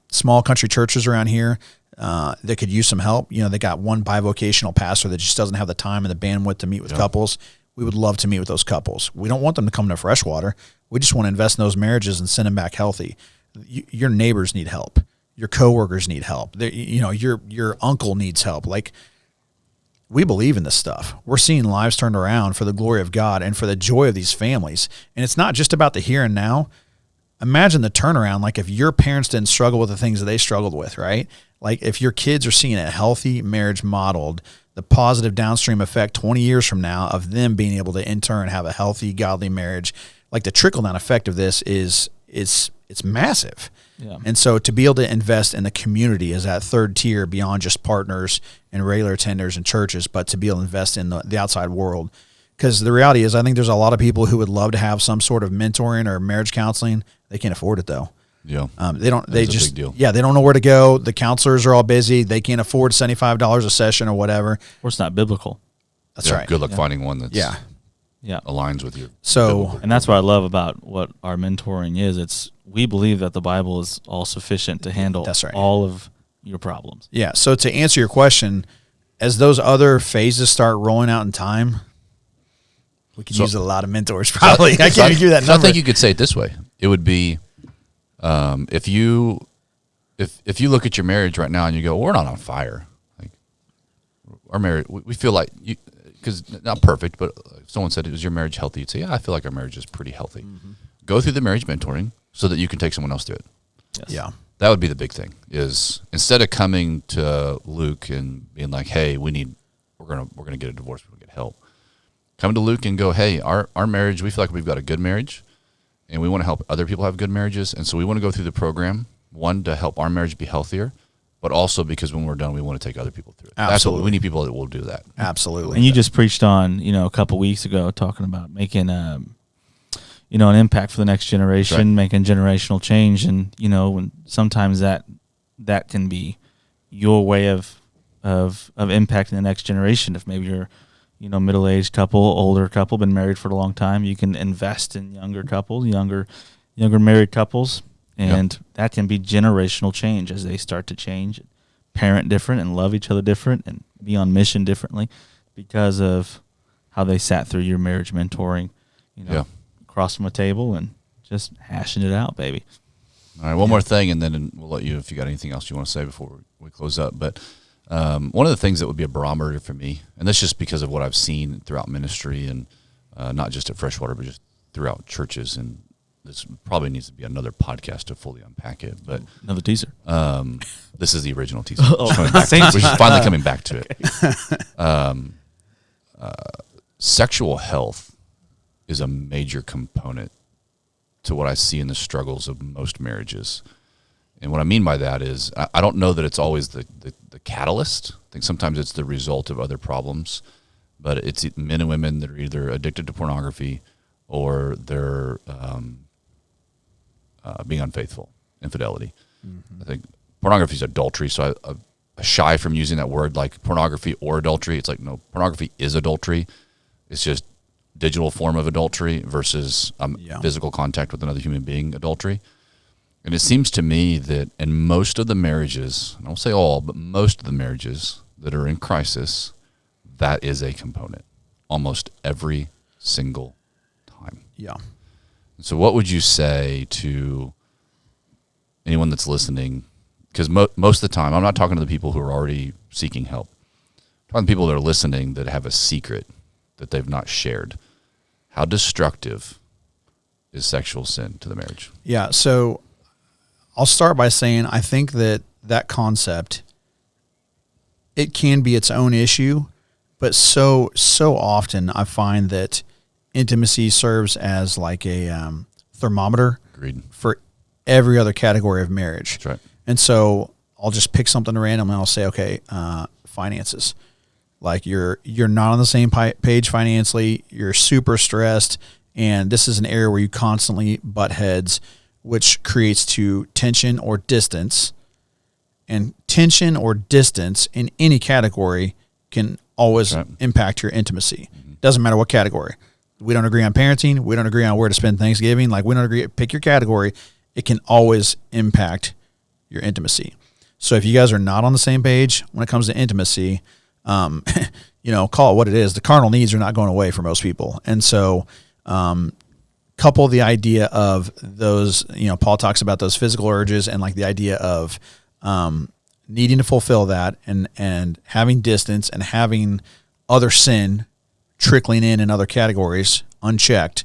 small country churches around here that could use some help. They got one bivocational pastor that just doesn't have the time and the bandwidth to meet with couples. We would love to meet with those couples. We don't want them to come to freshwater. We just want to invest in those marriages and send them back healthy. Your neighbors need help. Your coworkers need help. Your uncle needs help. Like, we believe in this stuff. We're seeing lives turned around for the glory of God and for the joy of these families. And it's not just about the here and now. Imagine the turnaround. Like if your parents didn't struggle with the things that they struggled with, right? Like if your kids are seeing a healthy marriage modeled, the positive downstream effect 20 years from now of them being able to in turn have a healthy, godly marriage, like the trickle down effect of this is massive. Yeah. And so to be able to invest in the community as that third tier beyond just partners and regular attenders and churches, but to be able to invest in the outside world. Because the reality is I think there's a lot of people who would love to have some sort of mentoring or marriage counseling. They can't afford it though. Yeah. They don't. They That's a just. big deal. Yeah, they don't know where to go. The counselors are all busy. They can't afford $75 a session or whatever. Or it's not biblical. That's Yeah, right. Good luck finding one that's Yeah. aligns with your So- biblical And that's what I love about what our mentoring is. We believe that the Bible is all sufficient to handle That's right. all of your problems. Yeah. So to answer your question, as those other phases start rolling out in time, we could use a lot of mentors. Probably. I can't even give you that So I number. think you could say it this way. It would be if you look at your marriage right now and you go, we're not on fire. Like our marriage, we feel like you, because not perfect, but if someone said, is your marriage healthy? You'd say, yeah, I feel like our marriage is pretty healthy. Mm-hmm. Go through the marriage mentoring so that you can take someone else through it. Yes. Yeah. That would be the big thing. Is instead of coming to Luke and being like, hey, we're gonna get a divorce, we're gonna get help. Come to Luke and go, hey, our marriage, we feel like we've got a good marriage, and we want to help other people have good marriages, and so we want to go through the program, one, to help our marriage be healthier, but also because when we're done, we want to take other people through it. That's what Absolutely. we need, people that will do that. Absolutely. And you just preached on, a couple weeks ago, talking about making, an impact for the next generation, Right. making generational change, and when sometimes that can be your way of impacting the next generation. If maybe you're, middle-aged couple, older couple, been married for a long time, you can invest in younger couples, younger married couples, and that can be generational change as they start to change, parent different, and love each other different, and be on mission differently because of how they sat through your marriage mentoring, across from a table and just hashing it out, baby. All right, one more thing, and then we'll let you, if you got anything else you want to say before we close up. But one of the things that would be a barometer for me, and that's just because of what I've seen throughout ministry, and not just at Freshwater, but just throughout churches, and this probably needs to be another podcast to fully unpack it. But Another teaser. this is the original teaser. Same We're just finally coming back to it. Sexual health is a major component to what I see in the struggles of most marriages. And what I mean by that is I don't know that it's always the catalyst. I think sometimes it's the result of other problems, but it's men and women that are either addicted to pornography or they're being unfaithful, infidelity. Mm-hmm. I think pornography is adultery, so I shy from using that word like pornography or adultery. It's like, no, pornography is adultery. It's just digital form of adultery versus physical contact with another human being adultery. And it seems to me that in most of the marriages, and I won't say all, but most of the marriages that are in crisis, that is a component almost every single time. Yeah. So what would you say to anyone that's listening? Because most of the time, I'm not talking to the people who are already seeking help. I'm talking to people that are listening that have a secret that they've not shared. How destructive is sexual sin to the marriage? Yeah. So I'll start by saying I think that concept, it can be its own issue, but so often I find that intimacy serves as like a thermometer Agreed. for every other category of marriage. That's right. And so I'll just pick something random and I'll say, okay, finances. Like you're not on the same page financially. You're super stressed, and this is an area where you constantly butt heads, which creates tension or distance. And tension or distance in any category can always impact your intimacy. Mm-hmm. Doesn't matter what category. We don't agree on parenting. We don't agree on where to spend Thanksgiving. Like we don't agree. Pick your category. It can always impact your intimacy. So if you guys are not on the same page when it comes to intimacy, call it what it is. The carnal needs are not going away for most people. And so, couple the idea of those, Paul talks about those physical urges and like the idea of, needing to fulfill that and having distance and having other sin trickling in other categories unchecked.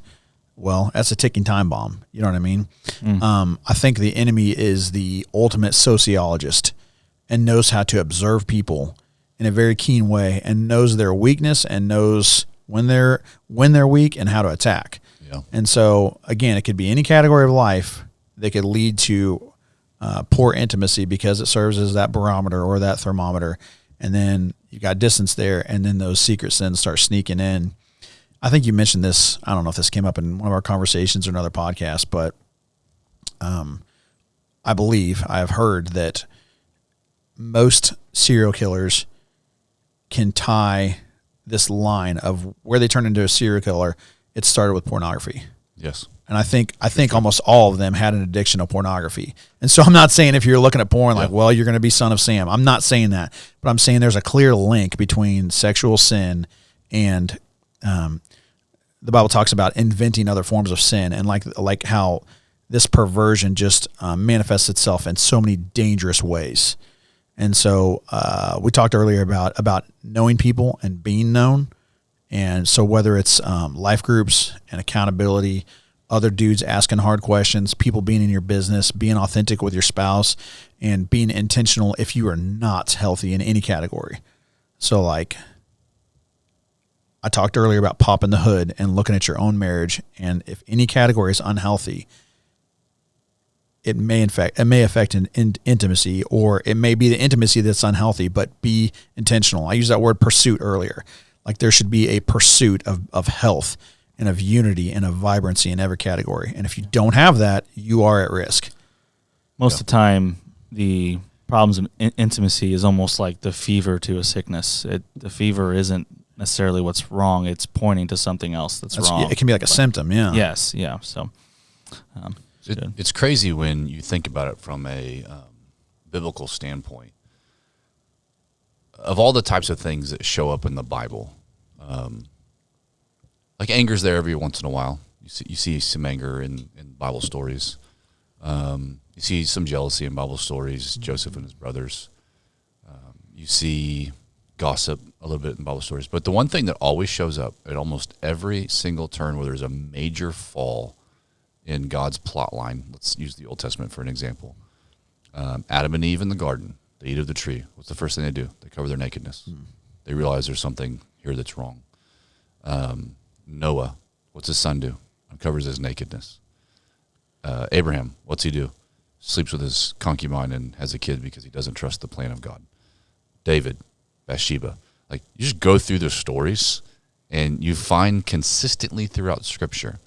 Well, that's a ticking time bomb. You know what I mean? I think the enemy is the ultimate sociologist and knows how to observe people in a very keen way and knows their weakness and knows when they're weak and how to attack. Yeah. And so, again, it could be any category of life that could lead to poor intimacy because it serves as that barometer or that thermometer. And then you got distance there, and then those secret sins start sneaking in. I think you mentioned this. I don't know if this came up in one of our conversations or another podcast, but I believe, I have heard that most serial killers can tie this line of where they turn into a serial killer. It started with pornography. Yes. And I think almost all of them had an addiction to pornography. And so I'm not saying if you're looking at porn, like, well, you're going to be son of Sam. I'm not saying that. But I'm saying there's a clear link between sexual sin and the Bible talks about inventing other forms of sin, and like how this perversion just manifests itself in so many dangerous ways. And so we talked earlier about knowing people and being known. And so whether it's life groups and accountability, other dudes asking hard questions, people being in your business, being authentic with your spouse, and being intentional if you are not healthy in any category. So like I talked earlier about popping the hood and looking at your own marriage, and if any category is unhealthy, it may affect intimacy, or it may be the intimacy that's unhealthy, but be intentional. I used that word pursuit earlier. Like there should be a pursuit of health and of unity and of vibrancy in every category. And if you don't have that, you are at risk. Most of the time, the problems of intimacy is almost like the fever to a sickness. The fever isn't necessarily what's wrong. It's pointing to something else that's wrong. It can be like a symptom, yeah. Yes, yeah. So it's crazy when you think about it from a biblical standpoint. Of all the types of things that show up in the Bible, like anger's there every once in a while. You see some anger in Bible stories. You see some jealousy in Bible stories, Joseph and his brothers. You see gossip a little bit in Bible stories. But the one thing that always shows up at almost every single turn where there's a major fall in God's plot line, let's use the Old Testament for an example. Adam and Eve in the garden, they eat of the tree. What's the first thing they do? They cover their nakedness. They realize there's something here that's wrong. Noah, what's his son do? Uncovers his nakedness. Abraham, what's he do? Sleeps with his concubine and has a kid because he doesn't trust the plan of God. David, Bathsheba. Like, you just go through the stories and you find consistently throughout Scripture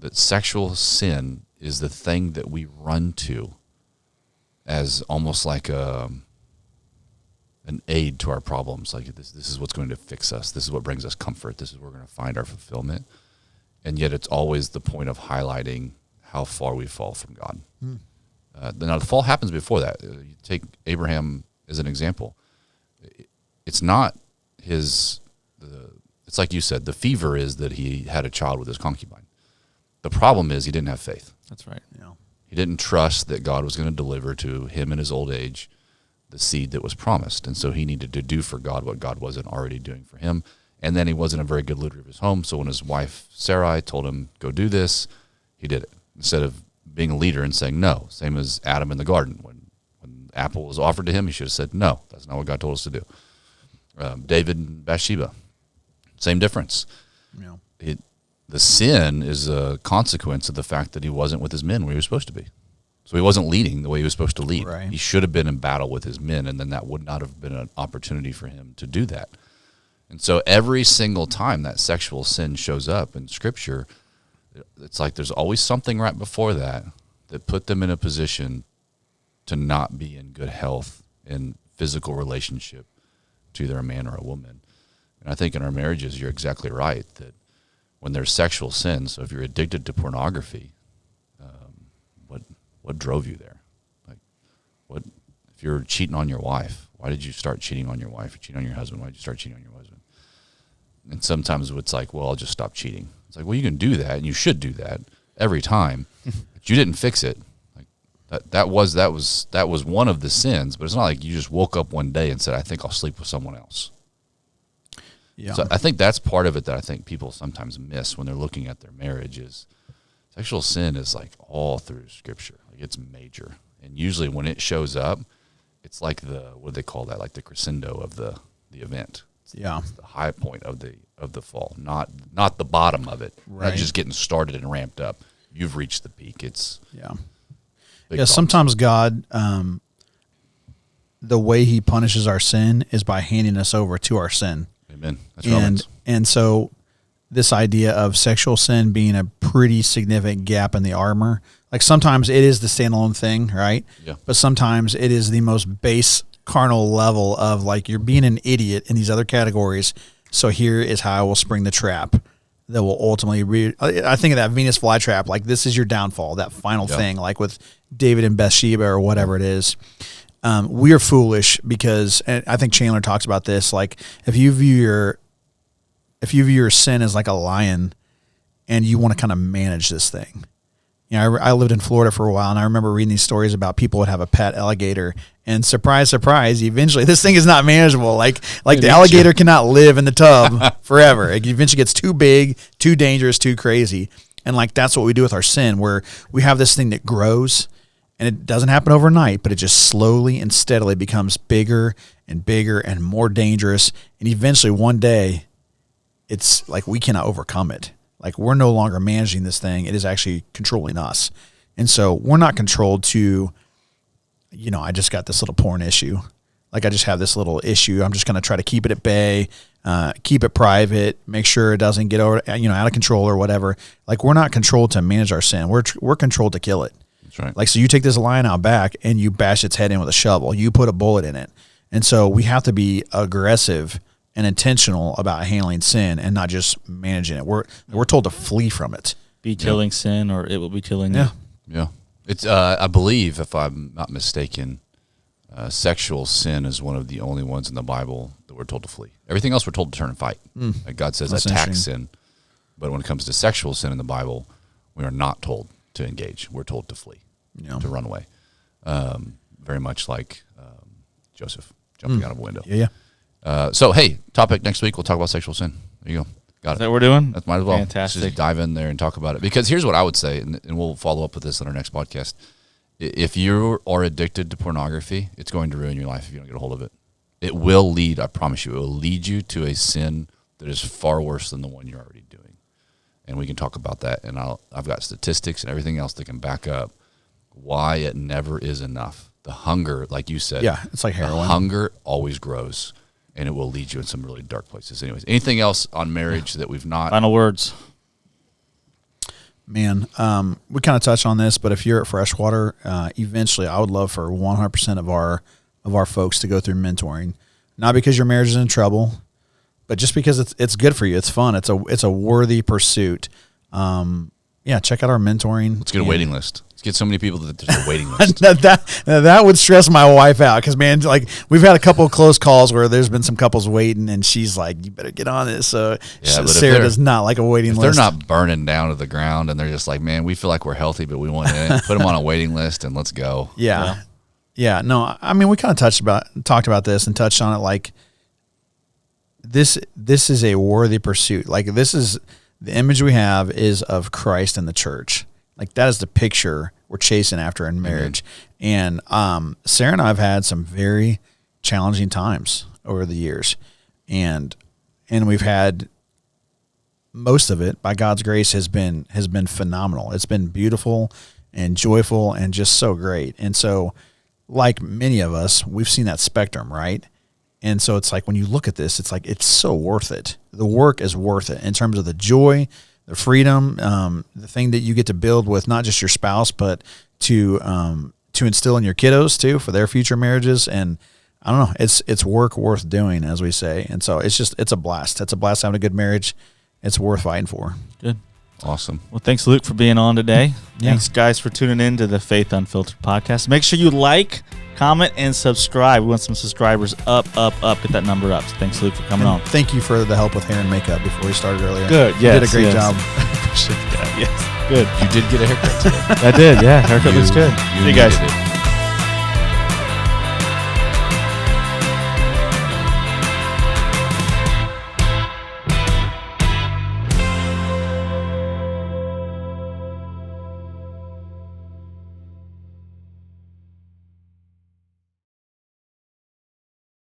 that sexual sin is the thing that we run to as almost like an aid to our problems. Like, this is what's going to fix us. This is what brings us comfort. This is where we're going to find our fulfillment. And yet it's always the point of highlighting how far we fall from God. Now, the fall happens before that. You take Abraham as an example. It's not it's like you said, the fever is that he had a child with his concubine. The problem is he didn't have faith. that's right. Yeah. He didn't trust that God was going to deliver to him in his old age the seed that was promised. And so he needed to do for God what God wasn't already doing for him. And then he wasn't a very good leader of his home. So when his wife, Sarai, told him, go do this, he did it. Instead of being a leader and saying no, same as Adam in the garden. When apple was offered to him, he should have said, no, that's not what God told us to do. David and Bathsheba, same difference. Yeah. The sin is a consequence of the fact that he wasn't with his men where he was supposed to be. So he wasn't leading the way he was supposed to lead. Right. He should have been in battle with his men, and then that would not have been an opportunity for him to do that. And so every single time that sexual sin shows up in Scripture, it's like there's always something right before that put them in a position to not be in good health in physical relationship to either a man or a woman. And I think in our marriages, you're exactly right that when there's sexual sin, so if you're addicted to pornography, what drove you there? Like, what if you're cheating on your wife? Why did you start cheating on your wife? Or cheating on your husband? Why did you start cheating on your husband? And sometimes it's like, well, I'll just stop cheating. It's like, well, you can do that, and you should do that every time, but you didn't fix it. Like that was one of the sins, but it's not like you just woke up one day and said, I think I'll sleep with someone else. Yeah. So I think that's part of it that I think people sometimes miss when they're looking at their marriage is sexual sin is like all through Scripture. Like, it's major. And usually when it shows up, it's like what do they call that? Like the crescendo of the event. Yeah. It's the high point of the fall, not the bottom of it. Right. Not just getting started and ramped up. You've reached the peak. It's Yeah. big Yeah. problems. Sometimes God, the way he punishes our sin is by handing us over to our sin. Amen. That's Romans. And so this idea of sexual sin being a pretty significant gap in the armor Like sometimes it is the standalone thing, right? Yeah. But sometimes it is the most base carnal level of like you're being an idiot in these other categories. So here is how I will spring the trap that will ultimately I think of that Venus flytrap. Like this is your downfall, that final thing, like with David and Bathsheba or whatever it is. We are foolish because, and I think Chandler talks about this. Like if you view your sin as like a lion, and you want to kind of manage this thing. You know, I lived in Florida for a while, and I remember reading these stories about people would have a pet alligator, and surprise, surprise, eventually this thing is not manageable. Like the alligator cannot live in the tub forever. It eventually gets too big, too dangerous, too crazy. And like that's what we do with our sin, where we have this thing that grows, and it doesn't happen overnight, but it just slowly and steadily becomes bigger and bigger and more dangerous. And eventually one day, it's like we cannot overcome it. Like we're no longer managing this thing. It is actually controlling us. And so we're not controlled to, you know, I just got this little porn issue. Like I just have this little issue. I'm just going to try to keep it at bay, keep it private, make sure it doesn't get out of control or whatever. Like we're not controlled to manage our sin. We're controlled to kill it. That's right. Like, so you take this lion out back and you bash its head in with a shovel. You put a bullet in it. And so we have to be aggressive and intentional about handling sin and not just managing it. We're told to flee from it. Be killing sin, or it will be killing you. Yeah. It's I believe, if I'm not mistaken, sexual sin is one of the only ones in the Bible that we're told to flee. Everything else we're told to turn and fight. Like God says attack sin. But when it comes to sexual sin in the Bible, we are not told to engage. We're told to flee, to run away. Very much like Joseph jumping out of a window. Yeah. So, hey, topic next week, we'll talk about sexual sin. There you go. Got it. Is that what we're doing? That might as well. Fantastic. Just dive in there and talk about it. Because here's what I would say, and we'll follow up with this on our next podcast. If you are addicted to pornography, it's going to ruin your life if you don't get a hold of it. It will lead, I promise you, it will lead you to a sin that is far worse than the one you're already doing. And we can talk about that. And I've got statistics and everything else that can back up why it never is enough. The hunger, like you said. Yeah, it's like heroin. The hunger always grows. And it will lead you in some really dark places. Anyways, anything else on marriage that we've not? Final words. Man, we kind of touched on this, but if you're at Freshwater, eventually I would love for 100% of our folks to go through mentoring. Not because your marriage is in trouble, but just because it's good for you. It's fun. It's a worthy pursuit. Check out our mentoring. Let's get a waiting list. Let's get so many people that there's a waiting list. that would stress my wife out because, man, like we've had a couple of close calls where there's been some couples waiting, and she's like, "You better get on this." So Sarah does not like a waiting list. If they're not burning down to the ground and they're just like, "Man, we feel like we're healthy, but we want it," put them on a waiting list and let's go. Yeah. No, I mean, we kind of talked about this and touched on it. Like this is a worthy pursuit. Like this is the image we have is of Christ and the church. Like that is the picture we're chasing after in marriage. And Sarah and I have had some very challenging times over the years. And we've had most of it, by God's grace, has been phenomenal. It's been beautiful and joyful and just so great. And so, like many of us, we've seen that spectrum, right? And so it's like when you look at this, it's like it's so worth it. The work is worth it in terms of the joy, the freedom, the thing that you get to build with not just your spouse, but to instill in your kiddos too for their future marriages. And I don't know, it's work worth doing, as we say. And so it's a blast. It's a blast having a good marriage. It's worth fighting for. Good. Awesome. Well, thanks, Luke, for being on today. Yeah. Thanks, guys, for tuning in to the Faith Unfiltered podcast. Make sure you like, comment, and subscribe. We want some subscribers up. Get that number up. So thanks, Luke, for coming on. Thank you for the help with hair and makeup before we started earlier. Good. You did a great job. Appreciate that. Yes. Good. You did get a haircut today. I did. Yeah. Haircut looks good. You See you guys. needed it.